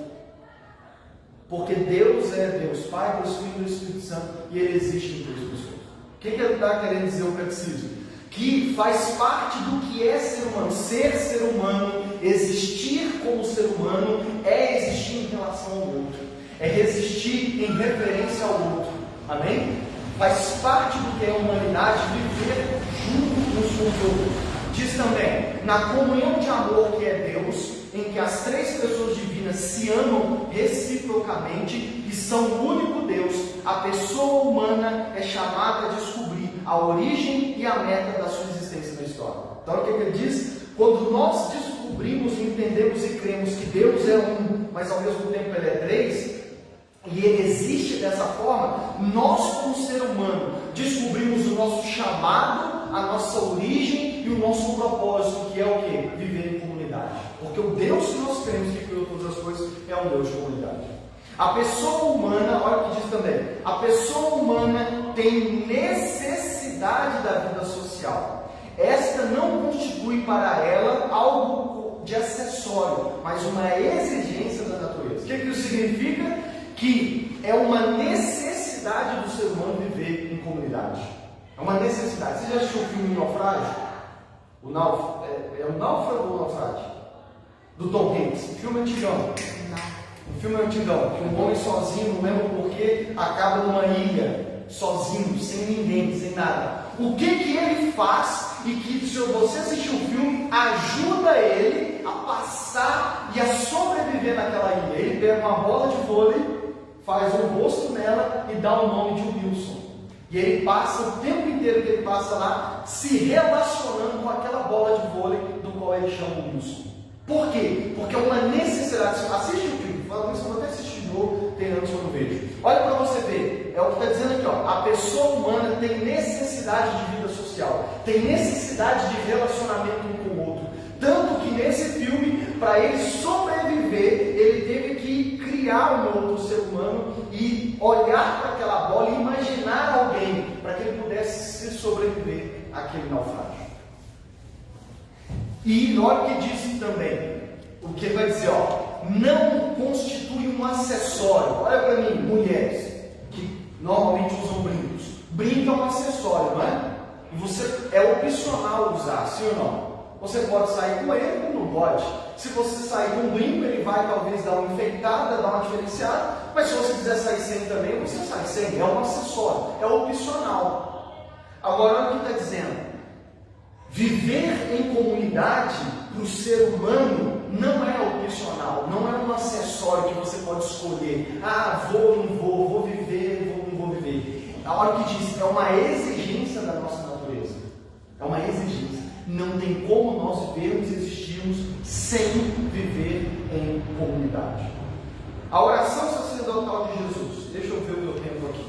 Porque Deus é Deus Pai, Deus Filho e Deus Espírito Santo, e Ele existe em todas as pessoas. O que Ele está querendo dizer o Catecismo? Que faz parte do que é ser humano. Ser humano, existir como ser humano, é existir em relação ao outro. É resistir em referência ao outro. Amém? Faz parte do que é a humanidade viver junto uns com os outros. Diz também, na comunhão de amor que é Deus, em que as três pessoas divinas se amam reciprocamente e são o único Deus, a pessoa humana é chamada a descobrir a origem e a meta da sua existência na história. Então o que ele diz? Quando nós descobrimos, entendemos e cremos que Deus é um, mas ao mesmo tempo Ele é três, e Ele existe dessa forma, nós como ser humano descobrimos o nosso chamado, a nossa origem e o nosso propósito, que é o quê? Viver em comunidade. Porque o Deus que nós cremos, que criou todas as coisas, é um Deus de comunidade. A pessoa humana, olha o que diz também, a pessoa humana tem necessidade da vida social. Esta não constitui para ela algo de acessório, mas uma exigência da natureza. O que isso significa? Que é uma necessidade do ser humano viver em comunidade. É uma necessidade. Você já assistiu o filme Naufrágio? É o Náufrago ou o Naufrágio? Do Tom Hanks. Um filme antigão. Um filme antigão. Que um homem sozinho, não lembro porquê, acaba numa ilha, sozinho, sem ninguém, sem nada. O que ele faz e que, se você assistir o filme, ajuda ele a passar e a sobreviver naquela ilha? Ele pega uma bola de vôlei, faz um rosto nela e dá o nome de Wilson. E ele passa o tempo inteiro que ele passa lá se relacionando com aquela bola de vôlei do qual ele chama o Wilson. Por quê? Porque é uma necessidade. Assiste o filme, fala isso, eu vou até assistir de novo, tem anos que eu não vejo. Olha para você ver, é o que está dizendo aqui, ó. A pessoa humana tem necessidade de vida social, tem necessidade de relacionamento um com o outro. Tanto que nesse filme, para ele sobreviver, ele teve que criar um outro ser humano e olhar para aquela bola e imaginar alguém para que ele pudesse se sobreviver àquele naufrágio. E olha o que diz também, o que ele vai dizer, ó, não constitui um acessório. Olha para mim, mulheres que normalmente usam brincos. Brinco é um acessório, não é? E você é opcional usar, sim ou não? Você pode sair com ele ou não pode. Se você sair com um brinco, ele vai talvez dar uma enfeitada, dar uma diferenciada, mas se você quiser sair sem também, você sai sem. É um acessório, é opcional. Agora, olha o que está dizendo. Viver em comunidade para o ser humano não é opcional, não é um acessório que você pode escolher. Ah, vou, não vou, vou viver, vou, não vou viver. A hora que diz, é uma exigência da nossa natureza. É uma exigência. Não tem como nós vivermos e existirmos sem viver em comunidade. A oração sacerdotal de Jesus. Deixa eu ver o meu tempo aqui.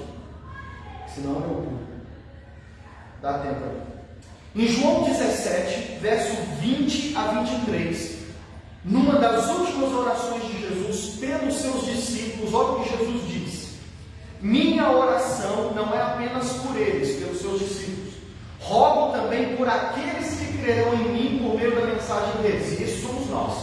Senão eu pulo. Dá tempo aí. Em João 17, verso 20 a 23, numa das últimas orações de Jesus pelos seus discípulos, olha o que Jesus diz: minha oração não é apenas por eles, pelos seus discípulos, rogo também por aqueles que crerão em mim por meio da mensagem deles, e esses somos nós.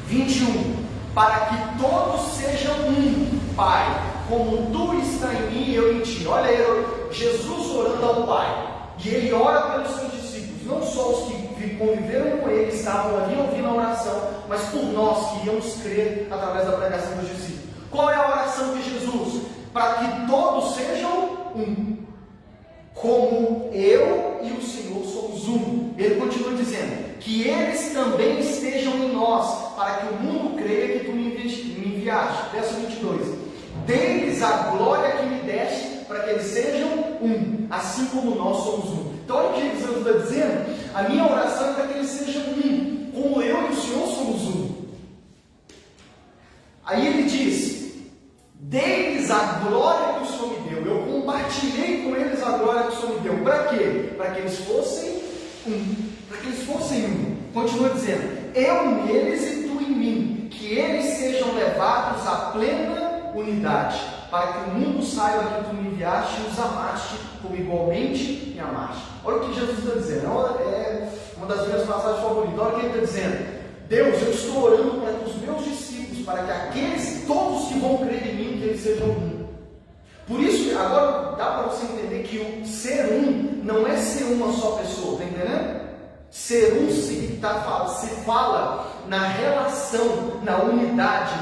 21, para que todos sejam um, Pai, como tu está em mim e eu em ti. Olha aí, Jesus orando ao Pai. E ele ora pelos seus discípulos, não só os que conviveram com ele, estavam ali ouvindo a oração, mas por nós que íamos crer através da pregação dos discípulos. Qual é a oração de Jesus? Para que todos sejam um, como eu e o Senhor somos um. Ele continua dizendo: que eles também estejam em nós, para que o mundo creia que tu me enviaste. Verso 22. Dê-lhes a glória que me deste, para que eles sejam um, assim como nós somos um. Então olha o que Jesus está dizendo. A minha oração é para que eles sejam um, como eu e o Senhor somos um. Aí ele diz: dê-lhes a glória que o Senhor me deu. Eu compartilhei com eles a glória que o Senhor me deu. Para quê? Para que eles fossem um. Para que eles fossem um. Continua dizendo: eu neles e tu em mim, que eles sejam levados à plena unidade, para que o mundo saiba que tu me enviaste e os amaste como igualmente me amaste. Olha o que Jesus está dizendo. É uma das minhas passagens favoritas. Olha o que ele está dizendo. Deus, eu estou orando para que os meus discípulos, para que aqueles, todos que vão crer em mim, que eles sejam um. Por isso, agora dá para você entender que o ser um não é ser uma só pessoa, está entendendo? Ser um se fala na relação, na unidade,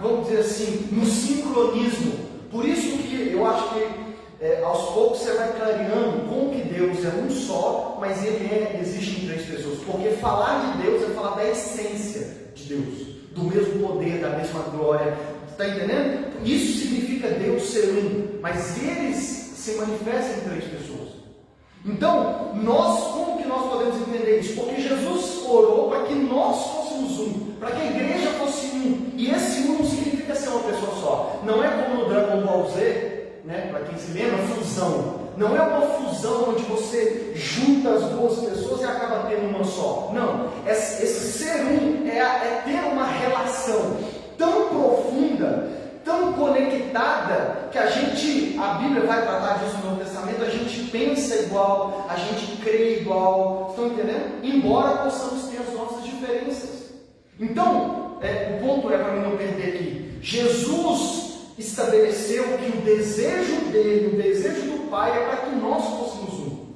vamos dizer assim, no sincronismo. Por isso que eu acho que aos poucos você vai clareando como que Deus é um só, mas ele existe em três pessoas. Porque falar de Deus é falar da essência de Deus, do mesmo poder, da mesma glória. Está entendendo? Isso significa Deus ser um, mas eles se manifestam em três pessoas. Então, como que nós podemos entender isso? Porque Jesus orou para que nós fôssemos um, para que a igreja fosse um. E esse um não significa ser uma pessoa só. Não é como no Dragon Ball Z, para quem se lembra, fusão. Não é uma fusão onde você junta as duas pessoas e acaba tendo uma só. Não. Esse ser um é ter uma relação tão profunda, tão conectada, que a Bíblia vai tratar disso no Novo Testamento, a gente pensa igual, a gente crê igual, estão entendendo? Embora possamos ter as nossas diferenças. Então, o ponto é, para mim não perder aqui, Jesus estabeleceu que o desejo dele, o desejo do Pai é para que nós fôssemos um.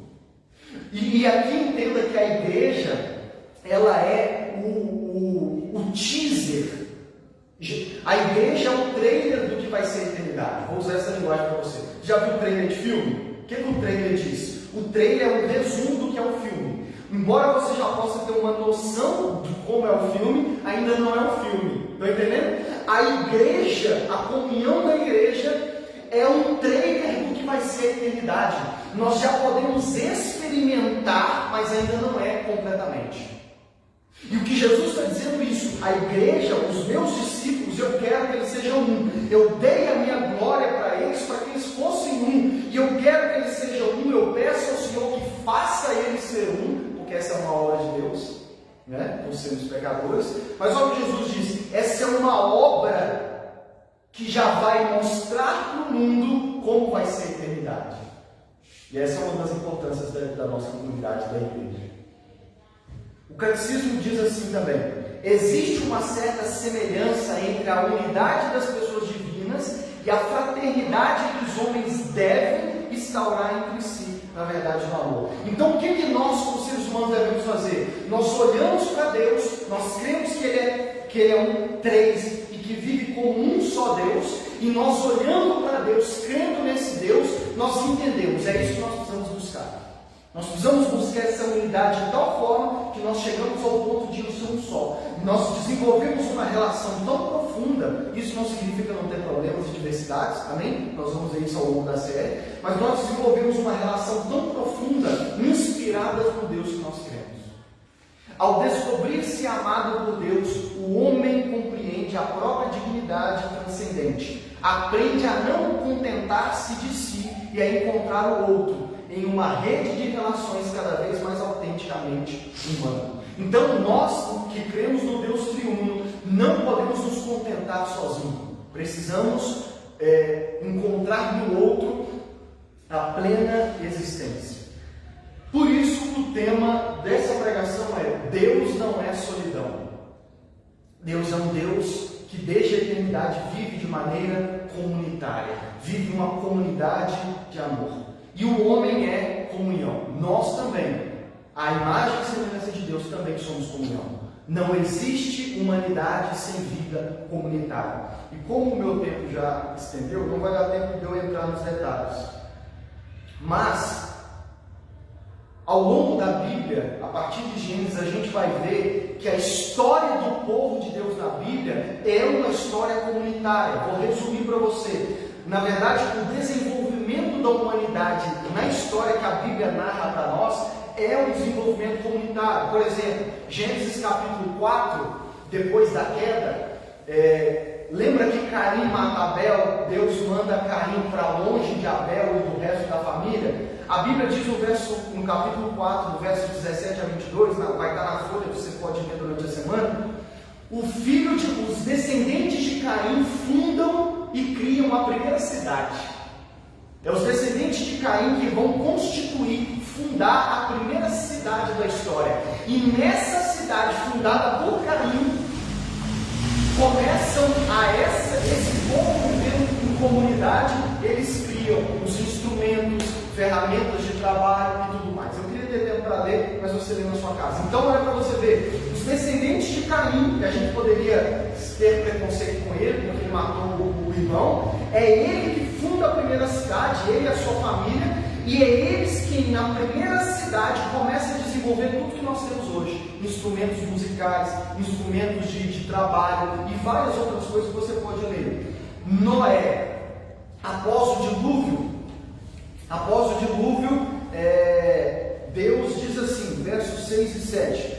E aqui entenda que a igreja, ela é o teaser. A igreja é o trailer do que vai ser a eternidade. Vou usar essa linguagem para você. Já viu o trailer de filme? O que o trailer diz? O trailer é um resumo do que é o filme. Embora você já possa ter uma noção de como é o filme, ainda não é o filme. Estão entendendo? A igreja, a comunhão da igreja é um trailer do que vai ser a eternidade. Nós já podemos experimentar, mas ainda não é completamente. E o que Jesus está dizendo isso, a igreja, os meus discípulos, eu quero que eles sejam um. Eu dei a minha glória para eles, para que eles fossem um. E eu quero que eles sejam um. Eu peço ao Senhor que faça eles ser um, porque essa é uma obra de Deus, por sermos pecadores. Mas olha o que Jesus disse, essa é uma obra que já vai mostrar para o mundo como vai ser a eternidade. E essa é uma das importâncias da nossa comunidade, da igreja. O catecismo diz assim também: existe uma certa semelhança entre a unidade das pessoas divinas e a fraternidade que os homens devem instaurar entre si, na verdade, no amor. Então, o que nós, como seres humanos, devemos fazer? Nós olhamos para Deus, nós cremos que Ele é um três e que vive como um só Deus, e nós olhando para Deus, crendo nesse Deus, nós entendemos, é isso que nós precisamos buscar. Nós precisamos buscar essa unidade de tal forma que nós chegamos ao ponto de ser um só. Nós desenvolvemos uma relação tão profunda, isso não significa não ter problemas e diversidades, amém? Nós vamos ver isso ao longo da série, mas nós desenvolvemos uma relação tão profunda, inspirada no Deus que nós cremos. Ao descobrir-se amado por Deus, o homem compreende a própria dignidade transcendente, aprende a não contentar-se de si e a encontrar o outro, em uma rede de relações cada vez mais autenticamente humana. Então nós que cremos no Deus triuno, não podemos nos contentar sozinhos. Precisamos encontrar no outro a plena existência. Por isso o tema dessa pregação é: Deus não é solidão. Deus é um Deus que desde a eternidade vive de maneira comunitária, vive uma comunidade de amor. E o homem é comunhão. Nós também, a imagem e semelhança de Deus, também somos comunhão. Não existe humanidade sem vida comunitária. E como o meu tempo já estendeu, não vai dar tempo de eu entrar nos detalhes. Mas Ao longo da Bíblia, a partir de Gênesis, a gente vai ver que a história do povo de Deus na Bíblia é uma história comunitária. Vou resumir para você. Na verdade, o desenvolvimento da humanidade na história que a Bíblia narra para nós é um desenvolvimento comunitário. Por exemplo, Gênesis capítulo 4, depois da queda, lembra que Caim mata Abel? Deus manda Caim para longe de Abel e do resto da família. A Bíblia diz no capítulo 4, no verso 17 a 22, vai estar na folha, você pode ler durante a semana. Os descendentes de Caim fundam e criam a primeira cidade. É os descendentes de Caim que vão fundar a primeira cidade da história. E nessa cidade fundada por Caim, começam esse povo vivendo em comunidade. Eles criam os instrumentos, ferramentas de trabalho e tudo mais. Eu queria ter tempo para ler, mas você lê na sua casa. Então, olha para você ver, os descendentes de Caim, que a gente poderia ter preconceito com ele, porque ele matou o irmão, é ele que funda a primeira cidade, ele e a sua família, e é eles que na primeira cidade começam a desenvolver tudo que nós temos hoje. Instrumentos musicais, instrumentos de trabalho e várias outras coisas que você pode ler. Noé, após o dilúvio, Deus diz assim, versos 6 e 7.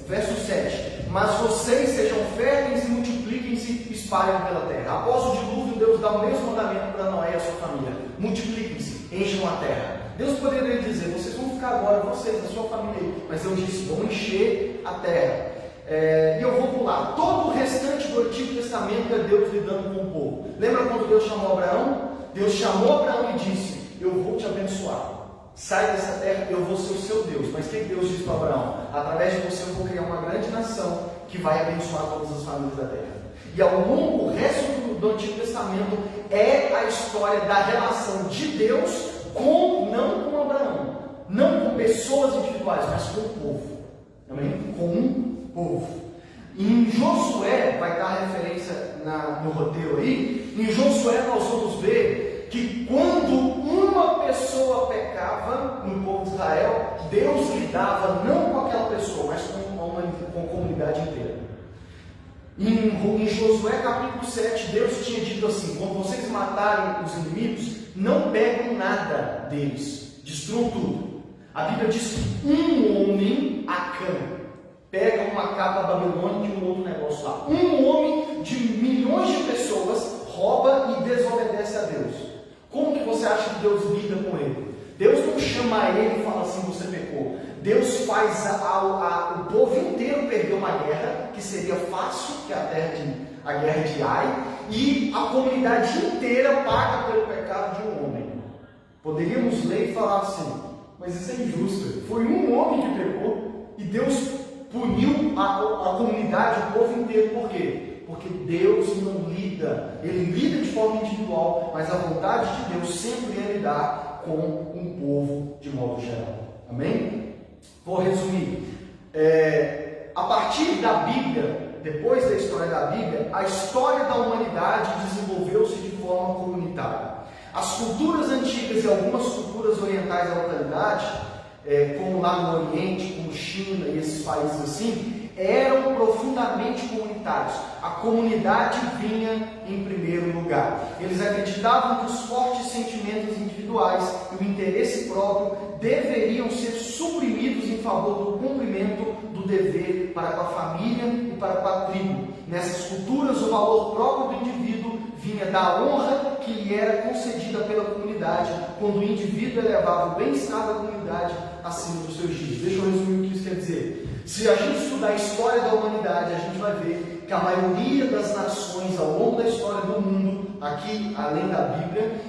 Verso 7: mas vocês sejam férteis e multipliquem-se, espalhem pela terra. Após o dilúvio, Deus dá o mesmo mandamento para Noé e a sua família: multipliquem-se, encham a terra. Deus poderia dizer: vocês vão ficar agora, vocês, a sua família aí. Mas Deus disse: vão encher a terra. E eu vou pular. Todo o restante do Antigo Testamento é Deus lidando com o povo. Lembra quando Deus chamou Abraão? Deus chamou Abraão e disse: eu vou te abençoar. Sai dessa terra, eu vou ser o seu Deus. Mas o que Deus disse para Abraão? Através de você eu vou criar uma grande nação que vai abençoar todas as famílias da terra. E ao longo, o resto do Antigo Testamento é a história da relação de Deus não com Abraão, não com pessoas individuais, mas com o povo. Amém? Com um povo. Em Josué, vai dar referência no roteiro aí, em Josué nós vamos ver que quando uma pessoa pecava no povo de Israel, Deus lidava não com aquela pessoa, mas com a comunidade inteira. Em Josué capítulo 7, Deus tinha dito assim: quando vocês matarem os inimigos, não pegam nada deles, destruam tudo. A Bíblia diz que um homem, Acã, pega uma capa babilônica e um outro negócio lá. Um homem de milhões de pessoas rouba e desobedece a Deus. Como que você acha que Deus lida com ele? Deus não chama ele e fala assim: você pecou. Deus faz o povo inteiro perder uma guerra, que seria fácil, que é a guerra de Ai, e a comunidade inteira paga pelo pecado de um homem. Poderíamos ler e falar assim: mas isso é injusto. Foi um homem que pecou e Deus puniu a comunidade, o povo inteiro. Por quê? Porque Deus não lida, Ele lida de forma individual, mas a vontade de Deus sempre é lidar com um povo de modo geral. Amém? Vou resumir. A partir da Bíblia, depois da história da Bíblia, a história da humanidade desenvolveu-se de forma comunitária. As culturas antigas e algumas culturas orientais da localidade, como lá no Oriente, como China e esses países assim, eram profundamente comunitários. A comunidade vinha em primeiro lugar. Eles acreditavam que os fortes sentimentos individuais e o interesse próprio deveriam ser suprimidos em favor do cumprimento do dever para com a família e para com a tribo. Nessas culturas, o valor próprio do indivíduo vinha da honra que lhe era concedida pela comunidade, quando o indivíduo elevava o bem-estar da comunidade acima dos seus dias. Deixa eu resumir o que isso quer dizer. Se a gente estudar a história da humanidade, a gente vai ver que a maioria das nações ao longo da história do mundo, aqui além da Bíblia,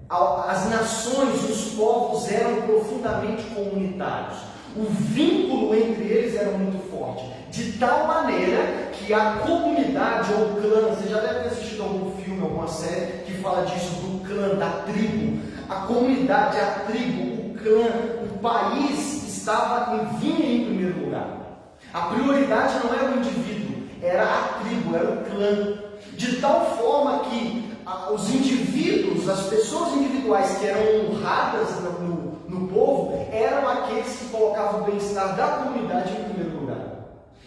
as nações, os povos eram profundamente comunitários. O vínculo entre eles era muito forte, de tal maneira que a comunidade ou clã, você já deve ter assistido algum filme, alguma série que fala disso, do clã, da tribo. A comunidade, a tribo, o clã, o país vinha em primeiro lugar. A prioridade não era o indivíduo, era a tribo, era o clã. De tal forma que os indivíduos, as pessoas individuais que eram honradas no povo, eram aqueles que colocavam o bem-estar da comunidade em primeiro lugar.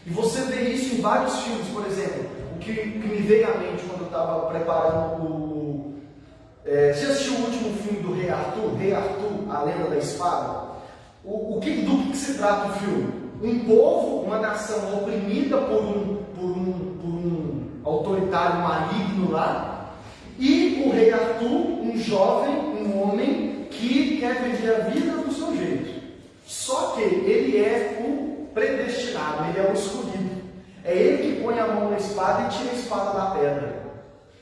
E você vê isso em vários filmes, por exemplo, o que me veio à mente quando eu estava preparando você assistiu o último filme do Rei Arthur, A Lenda da Espada? Do que se trata o filme? Um povo, uma nação oprimida por um autoritário maligno lá, e o Rei Arthur, um jovem, um homem que quer viver a vida do seu jeito. Só que ele é o predestinado, ele é o escolhido. É ele que põe a mão na espada e tira a espada da pedra.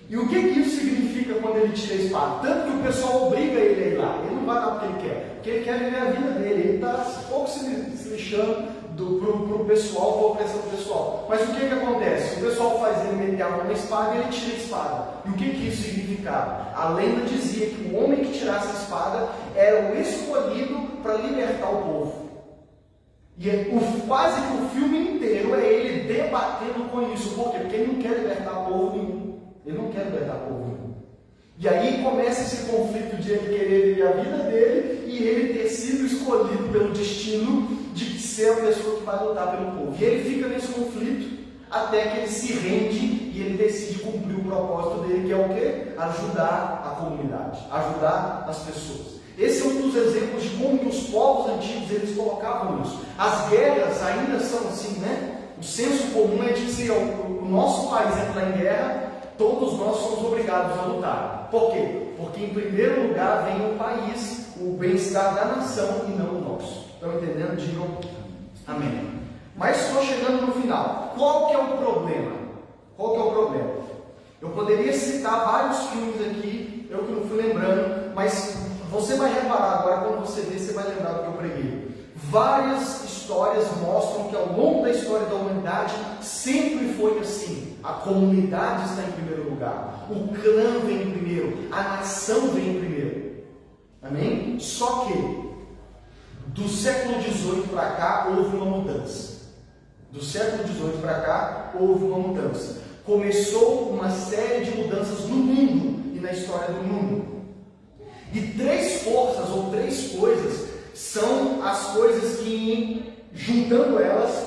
E o que isso significa quando ele tira a espada? Tanto que o pessoal obriga ele a ir lá. Ele não vai lá porque ele quer. Porque ele quer viver a vida dele. Ele está pouco se lixando para o pessoal, para a opressão do pessoal. Mas o que acontece? O pessoal faz ele meter a mão na espada e ele tira a espada. E o que isso significava? A lenda dizia que o homem que tirasse a espada era o escolhido para libertar o povo. E quase que o filme inteiro é ele debatendo com isso. Por quê? Porque ele não quer libertar povo nenhum. Ele não quer libertar povo nenhum. E aí começa esse conflito de ele querer viver a vida dele e ele ter sido escolhido pelo destino de ser a pessoa que vai lutar pelo povo. E ele fica nesse conflito até que ele se rende e ele decide cumprir o propósito dele, que é o quê? Ajudar a comunidade, ajudar as pessoas. Esse é um dos exemplos de como que os povos antigos eles colocavam isso. As guerras ainda são assim, né? O senso comum é de que se o nosso país entrar em guerra, todos nós somos obrigados a lutar. Por quê? Porque em primeiro lugar vem o país, o bem-estar da nação e não o nosso. Estão entendendo? Digam amém. Mas estou chegando no final. Qual que é o problema? Qual que é o problema? Eu poderia citar vários filmes aqui, eu que não fui lembrando, mas você vai reparar agora, quando você ver, você vai lembrar do que eu preguei. Várias histórias mostram que ao longo da história da humanidade sempre foi assim. A comunidade está em primeiro lugar, o clã vem em primeiro, a nação vem em primeiro. Amém? Só que do século XVIII para cá houve uma mudança. Do século XVIII para cá houve uma mudança. Começou uma série de mudanças no mundo e na história do mundo. E três forças ou três coisas são as coisas que, juntando elas,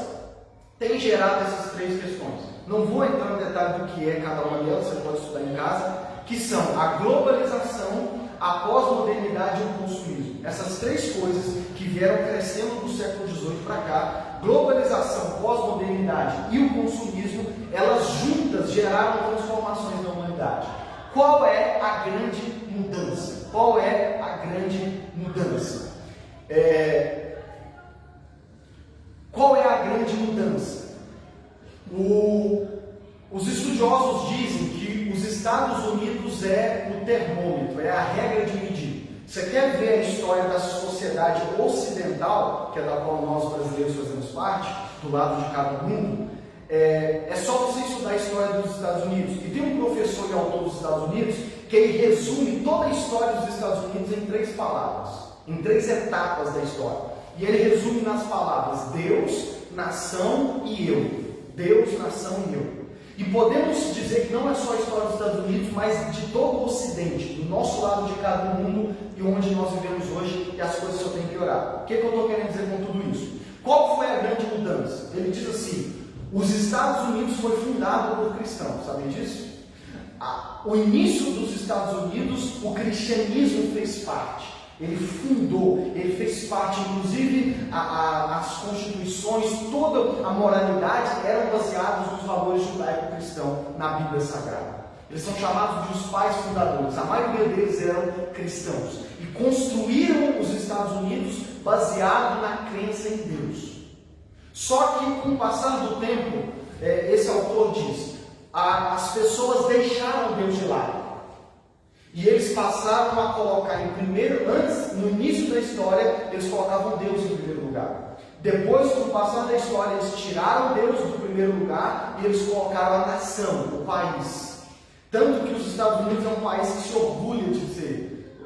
têm gerado essas três questões. Não vou entrar no detalhe do que é cada uma delas, você pode estudar em casa, que são a globalização, a pós-modernidade e o consumismo. Essas três coisas que vieram crescendo do século XVIII para cá, globalização, pós-modernidade e o consumismo, elas juntas geraram transformações na humanidade. Qual é a grande mudança? Qual é a grande mudança? Qual é a grande mudança? Os estudiosos dizem que os Estados Unidos é o termômetro, é a regra de medir. Você quer ver a história da sociedade ocidental, que é da qual nós brasileiros fazemos parte, do lado de cada mundo? É só você estudar a história dos Estados Unidos. E tem um professor e autor dos Estados Unidos que ele resume toda a história dos Estados Unidos em três palavras, em três etapas da história. E ele resume nas palavras Deus, nação e eu. Deus, nação e eu. E podemos dizer que não é só a história dos Estados Unidos, mas de todo o Ocidente, do nosso lado de cá do mundo e onde nós vivemos hoje, e as coisas só têm que piorar. O que eu estou querendo dizer com tudo isso? Qual foi a grande mudança? Ele diz assim: os Estados Unidos foi fundado por cristãos, sabem disso? O início dos Estados Unidos, o cristianismo fez parte. Ele fundou, ele fez parte, inclusive as constituições, toda a moralidade eram baseadas nos valores judaico-cristãos na Bíblia Sagrada. Eles são chamados de os pais fundadores, a maioria deles eram cristãos e construíram os Estados Unidos baseado na crença em Deus. Só que com o passar do tempo, esse autor diz, as pessoas deixaram Deus de lado. E eles passaram a colocar no início da história, eles colocavam Deus em primeiro lugar. Depois, com o passar da história, eles tiraram Deus do primeiro lugar e eles colocaram a nação, o país. Tanto que os Estados Unidos é um país que se orgulha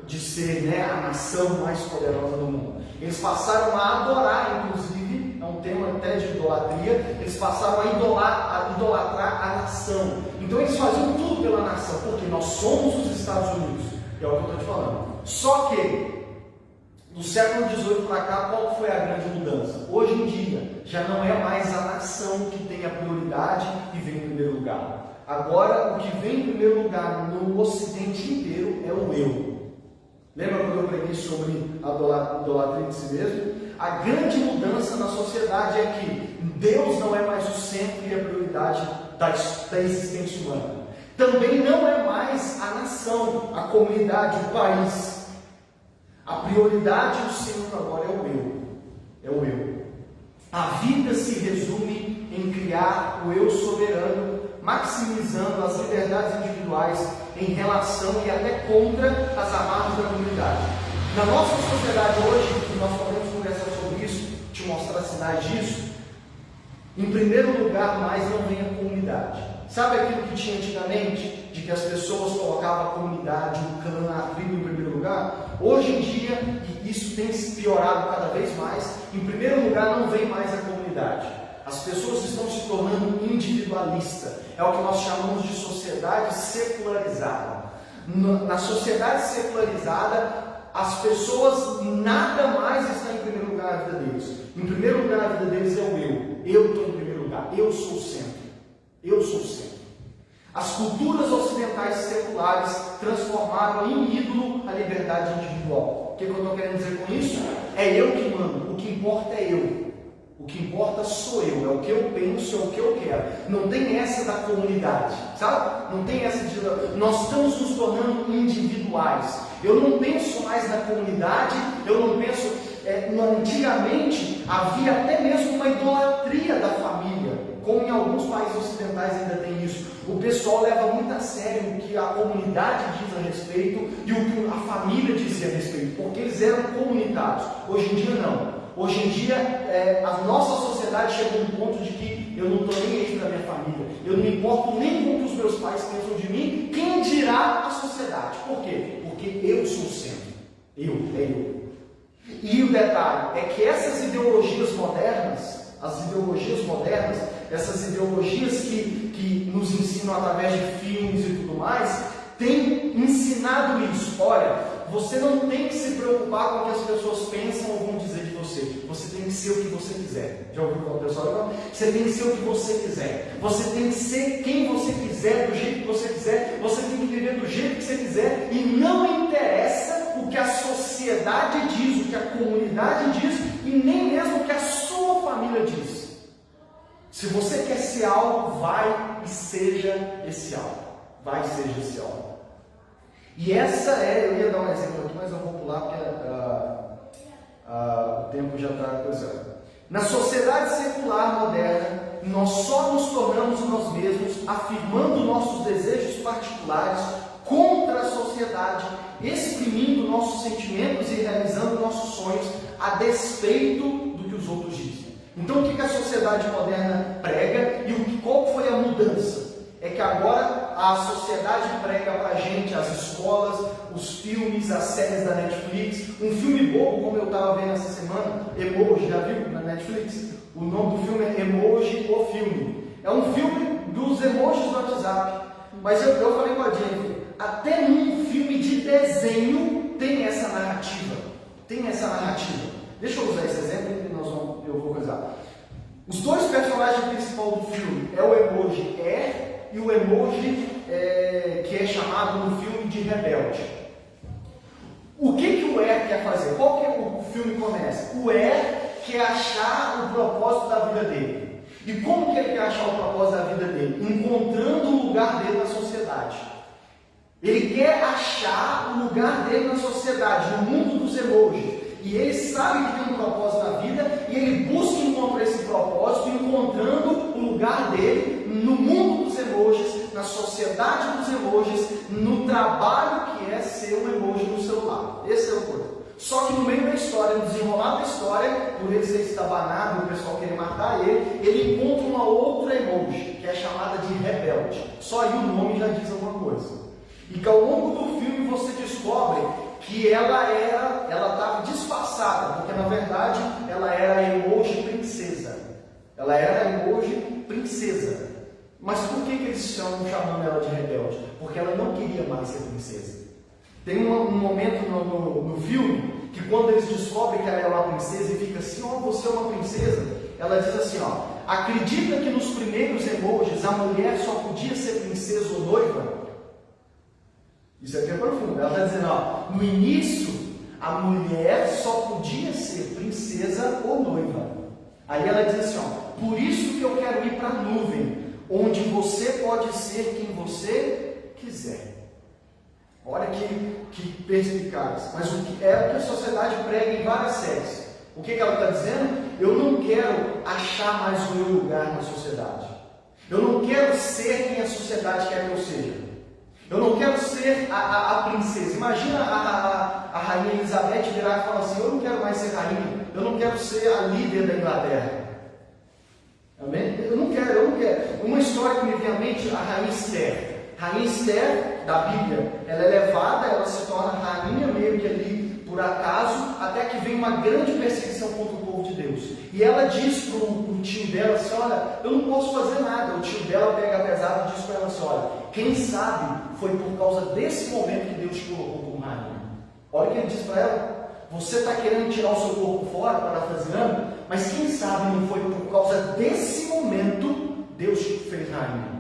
de ser a nação mais poderosa do mundo. Eles passaram a adorar, inclusive, é um tema até de idolatria, eles passaram a idolatrar a nação. Então eles faziam tudo pela nação, porque nós somos os Estados Unidos, é o que eu estou te falando. Só que, do século XVIII para cá, qual foi a grande mudança? Hoje em dia, já não é mais a nação que tem a prioridade e vem em primeiro lugar. Agora, o que vem em primeiro lugar no Ocidente inteiro é o eu. Lembra quando eu preguei sobre a idolatria de si mesmo? A grande mudança na sociedade é que Deus não é mais o centro e a prioridade da existência humana. Também não é mais a nação, a comunidade, o país. A prioridade do Senhor agora é o eu. É o eu. A vida se resume em criar o eu soberano, maximizando as liberdades individuais em relação e até contra as amarras da comunidade. Na nossa sociedade hoje, e nós podemos conversar sobre isso, te mostrar sinais disso, em primeiro lugar mais não vem a comunidade. Sabe aquilo que tinha antigamente, de que as pessoas colocavam a comunidade, o clã, a tribo em primeiro lugar? Hoje em dia, e isso tem se piorado cada vez mais, em primeiro lugar não vem mais a comunidade. As pessoas estão se tornando individualistas. É o que nós chamamos de sociedade secularizada. Na sociedade secularizada, as pessoas nada mais estão em primeiro lugar na vida deles. Em primeiro lugar na vida deles é o eu. Eu estou em primeiro lugar. Eu sou o centro. Eu sou o centro. As culturas ocidentais seculares transformaram em ídolo a liberdade individual. O que eu estou querendo dizer com isso? É eu que mando. O que importa é eu. O que importa sou eu, é o que eu penso, é o que eu quero. Não tem essa da comunidade, sabe? Não tem essa de... Nós estamos nos tornando individuais. Eu não penso mais na comunidade, eu não penso... Antigamente havia até mesmo uma idolatria da família, como em alguns países ocidentais ainda tem isso. O pessoal leva muito a sério o que a comunidade diz a respeito e o que a família dizia a respeito, porque eles eram comunitários. Hoje em dia não. Hoje em dia, a nossa sociedade chegou a um ponto de que eu não estou nem aí para a minha família, eu não me importo nem com o que os meus pais pensam de mim, quem dirá a sociedade? Por quê? Porque eu sou o centro. Eu. E o detalhe é que essas ideologias modernas, essas ideologias que nos ensinam através de filmes e tudo mais, têm ensinado isso. Olha, você não tem que se preocupar com o que as pessoas pensam ou vão dizer de você. Você tem que ser o que você quiser. Já ouviu falar, pessoal? Você tem que ser o que você quiser. Você tem que ser quem você quiser, do jeito que você quiser. Você tem que viver do jeito que você quiser. E não interessa o que a sociedade diz, o que a comunidade diz, e nem mesmo o que a sua família diz. Se você quer ser algo, vai e seja esse algo. Vai e seja esse algo. E essa eu ia dar um exemplo aqui, mas eu vou pular porque o tempo já está coisando. Na sociedade secular moderna, nós só nos tornamos nós mesmos, afirmando nossos desejos particulares contra a sociedade, exprimindo nossos sentimentos e realizando nossos sonhos a despeito do que os outros dizem. Então o que a sociedade moderna prega e qual foi a mudança? É que agora a sociedade prega pra gente as escolas, os filmes, as séries da Netflix. Um filme bobo, como eu estava vendo essa semana, Emoji, já viu na Netflix? O nome do filme é Emoji, o filme. É um filme dos emojis do WhatsApp. Mas eu falei com a Jennifer, até num filme de desenho tem essa narrativa. Deixa eu usar esse exemplo e eu vou coisar. Os dois personagens principais do filme é o emoji e o emoji que é chamado no filme de rebelde. O que o quer fazer? Qual que o filme começa? O quer achar o propósito da vida dele. E como que ele quer achar o propósito da vida dele? Encontrando o lugar dele na sociedade. Ele quer achar o lugar dele na sociedade, no mundo dos emojis. E ele sabe que tem um propósito na vida e ele busca encontrar esse propósito, encontrando o lugar dele no mundo dos emojis, na sociedade dos emojis, no trabalho que é ser um emoji no celular. Esse é o coisa. Só que no meio da história, no desenrolar da história, por ele ser estabanado e o pessoal querer matar ele encontra uma outra emoji, que é chamada de rebelde. Só aí o nome já diz alguma coisa. E que ao longo do filme você descobre que ela estava disfarçada, porque na verdade ela era a emoji princesa. Ela era a emoji princesa. Mas por que eles estão chamando ela de rebelde? Porque ela não queria mais ser princesa. Tem um momento no filme que quando eles descobrem que ela é uma princesa e fica assim, ó, você é uma princesa, ela diz assim, ó, acredita que nos primeiros emojis a mulher só podia ser princesa ou noiva? Isso aqui é profundo. Ela está dizendo, ó, no início a mulher só podia ser princesa ou noiva. Aí ela diz assim, ó, por isso que eu quero ir para a nuvem, onde você pode ser quem você quiser. Olha que perspicaz. Mas o que a sociedade prega em várias séries? O que ela está dizendo? Eu não quero achar mais o meu lugar na sociedade. Eu não quero ser quem a sociedade quer que eu seja. Eu não quero ser a princesa. Imagina a rainha Elizabeth virar e falar assim, eu não quero mais ser rainha. Eu não quero ser a líder da Inglaterra. Amém? Eu não quero. Uma história que me vem à mente, a rainha Esther. Rainha Esther, da Bíblia, ela é levada, ela se torna rainha meio que ali por acaso, até que vem uma grande perseguição contra o povo de Deus. E ela diz para o tio dela assim, olha, eu não posso fazer nada. O tio dela pega pesado e diz para ela assim, olha, quem sabe foi por causa desse momento que Deus te colocou como rainha. Olha o que ele diz para ela. Você está querendo tirar o seu corpo fora, parafraseando, mas quem sabe não foi por causa desse momento Deus te fez rainha.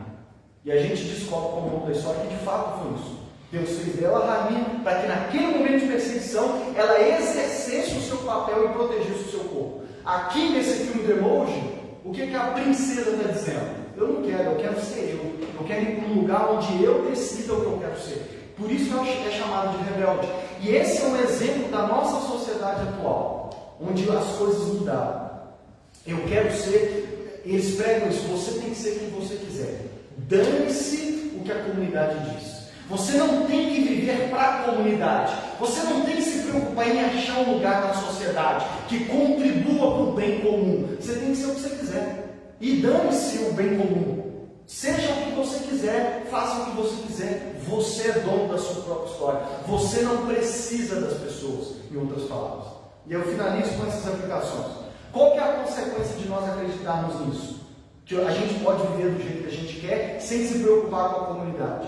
E a gente descobre com o longo da história que de fato foi isso. Deus fez dela rainha para que naquele momento de perseguição ela exercesse o seu papel e protegesse o seu corpo. Aqui nesse filme do emoji, o que a princesa está dizendo? Eu não quero, eu quero ser eu. Eu quero ir para um lugar onde eu decida o que eu quero ser. Por isso é chamado de rebelde. E esse é um exemplo da nossa sociedade atual, onde as coisas mudaram. Eu quero ser, eles pregam isso, você tem que ser quem você quiser. Dane-se o que a comunidade diz. Você não tem que viver para a comunidade. Você não tem que se preocupar em achar um lugar na sociedade que contribua para o bem comum. Você tem que ser o que você quiser. E dane-se o bem comum. Seja o que você quiser, faça o que você quiser. Você é dono da sua própria história. Você não precisa das pessoas, em outras palavras. E eu finalizo com essas aplicações. Qual que é a consequência de nós acreditarmos nisso? Que a gente pode viver do jeito que a gente quer, sem se preocupar com a comunidade.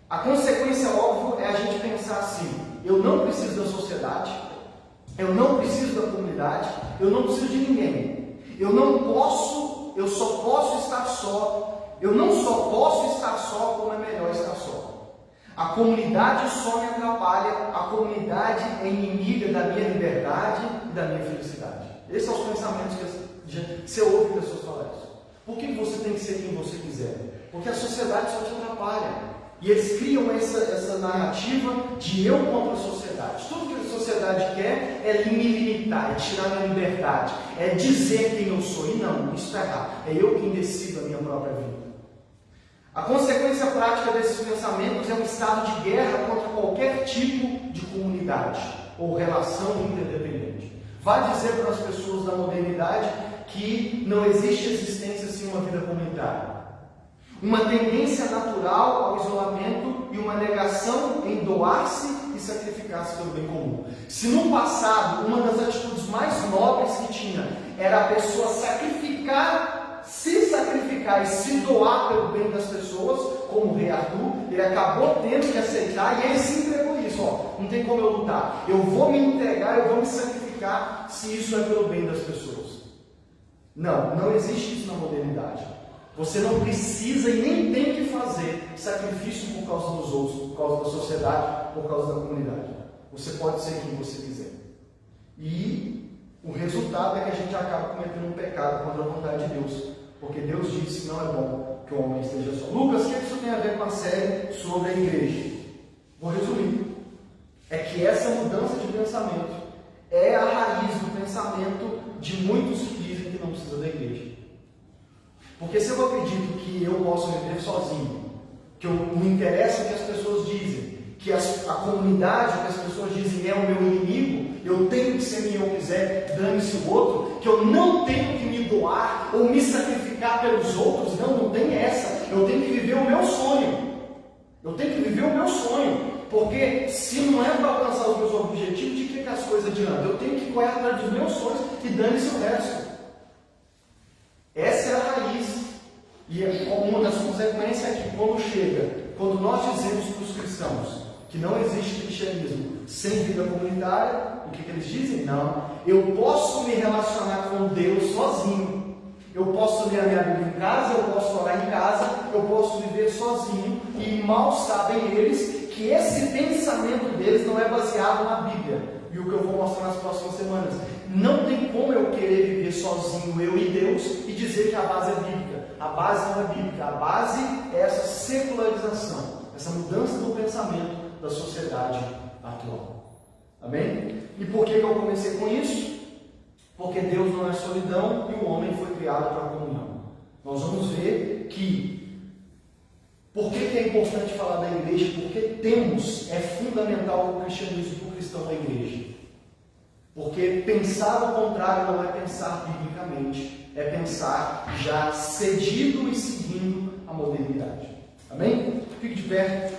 A consequência, óbvio, é a gente pensar assim, eu não preciso da sociedade, eu não preciso da comunidade, eu não preciso de ninguém. Eu só posso estar só. Eu não só posso estar só, como é melhor estar só. A comunidade só me atrapalha, a comunidade é inimiga da minha liberdade e da minha felicidade. Esses são os pensamentos que você ouve pessoas falar isso. Por que você tem que ser quem você quiser? Porque a sociedade só te atrapalha. E eles criam essa narrativa de eu contra a sociedade. Tudo que a sociedade quer é me limitar, é tirar minha liberdade, é dizer quem eu sou. E não, isso está errado. É eu quem decido a minha própria vida. A consequência prática desses pensamentos é um estado de guerra contra qualquer tipo de comunidade ou relação interdependente. Vai dizer para as pessoas da modernidade que não existe existência sem uma vida comunitária. Uma tendência natural ao isolamento e uma negação em doar-se e sacrificar-se pelo bem comum. Se no passado uma das atitudes mais nobres que tinha era a pessoa se sacrificar e se doar pelo bem das pessoas, como o rei Arthur, ele acabou tendo que aceitar e ele se entregou isso. Ó, não tem como eu lutar. Eu vou me entregar, eu vou me sacrificar se isso é pelo bem das pessoas. Não existe isso na modernidade. Você não precisa e nem tem que fazer sacrifício por causa dos outros, por causa da sociedade, por causa da comunidade. Você pode ser quem você quiser. E o resultado é que a gente acaba cometendo um pecado contra a vontade de Deus. Porque Deus disse que não é bom que o homem esteja só. Lucas, o que isso tem a ver com a série sobre a igreja? Vou resumir. É que essa mudança de pensamento é a raiz do pensamento de muitos que dizem que não precisa da igreja. Porque se eu acredito que eu posso viver sozinho, que não interessa o que as pessoas dizem, que a comunidade, o que as pessoas dizem é o meu inimigo, eu tenho que ser quem eu quiser, dane-se o outro, que eu não tenho que me doar ou me sacrificar pelos outros, não tem essa. Eu tenho que viver o meu sonho. Eu tenho que viver o meu sonho. Porque se não é para alcançar os meus objetivos, de que as coisas adiantam? Eu tenho que correr atrás dos meus sonhos e dane-se o resto. Essa é a raiz. E uma das consequências é que quando nós dizemos para os cristãos que não existe cristianismo sem vida comunitária, o que eles dizem? Não, eu posso me relacionar com Deus sozinho. Eu posso ler a minha Bíblia em casa, eu posso orar em casa, eu posso viver sozinho, e mal sabem eles que esse pensamento deles não é baseado na Bíblia. E o que eu vou mostrar nas próximas semanas. Não tem como eu querer viver sozinho, eu e Deus, e dizer que a base é bíblica. A base não é bíblica, a base é essa secularização, essa mudança do pensamento da sociedade atual. Amém? E por que eu comecei com isso? Porque Deus não é solidão e o homem foi criado para a comunhão. Nós vamos ver que por que é importante falar da igreja? Porque é fundamental o cristianismo para o cristão da igreja. Porque pensar ao contrário não é pensar biblicamente, é pensar já cedido e seguindo a modernidade. Amém? Fique de pé.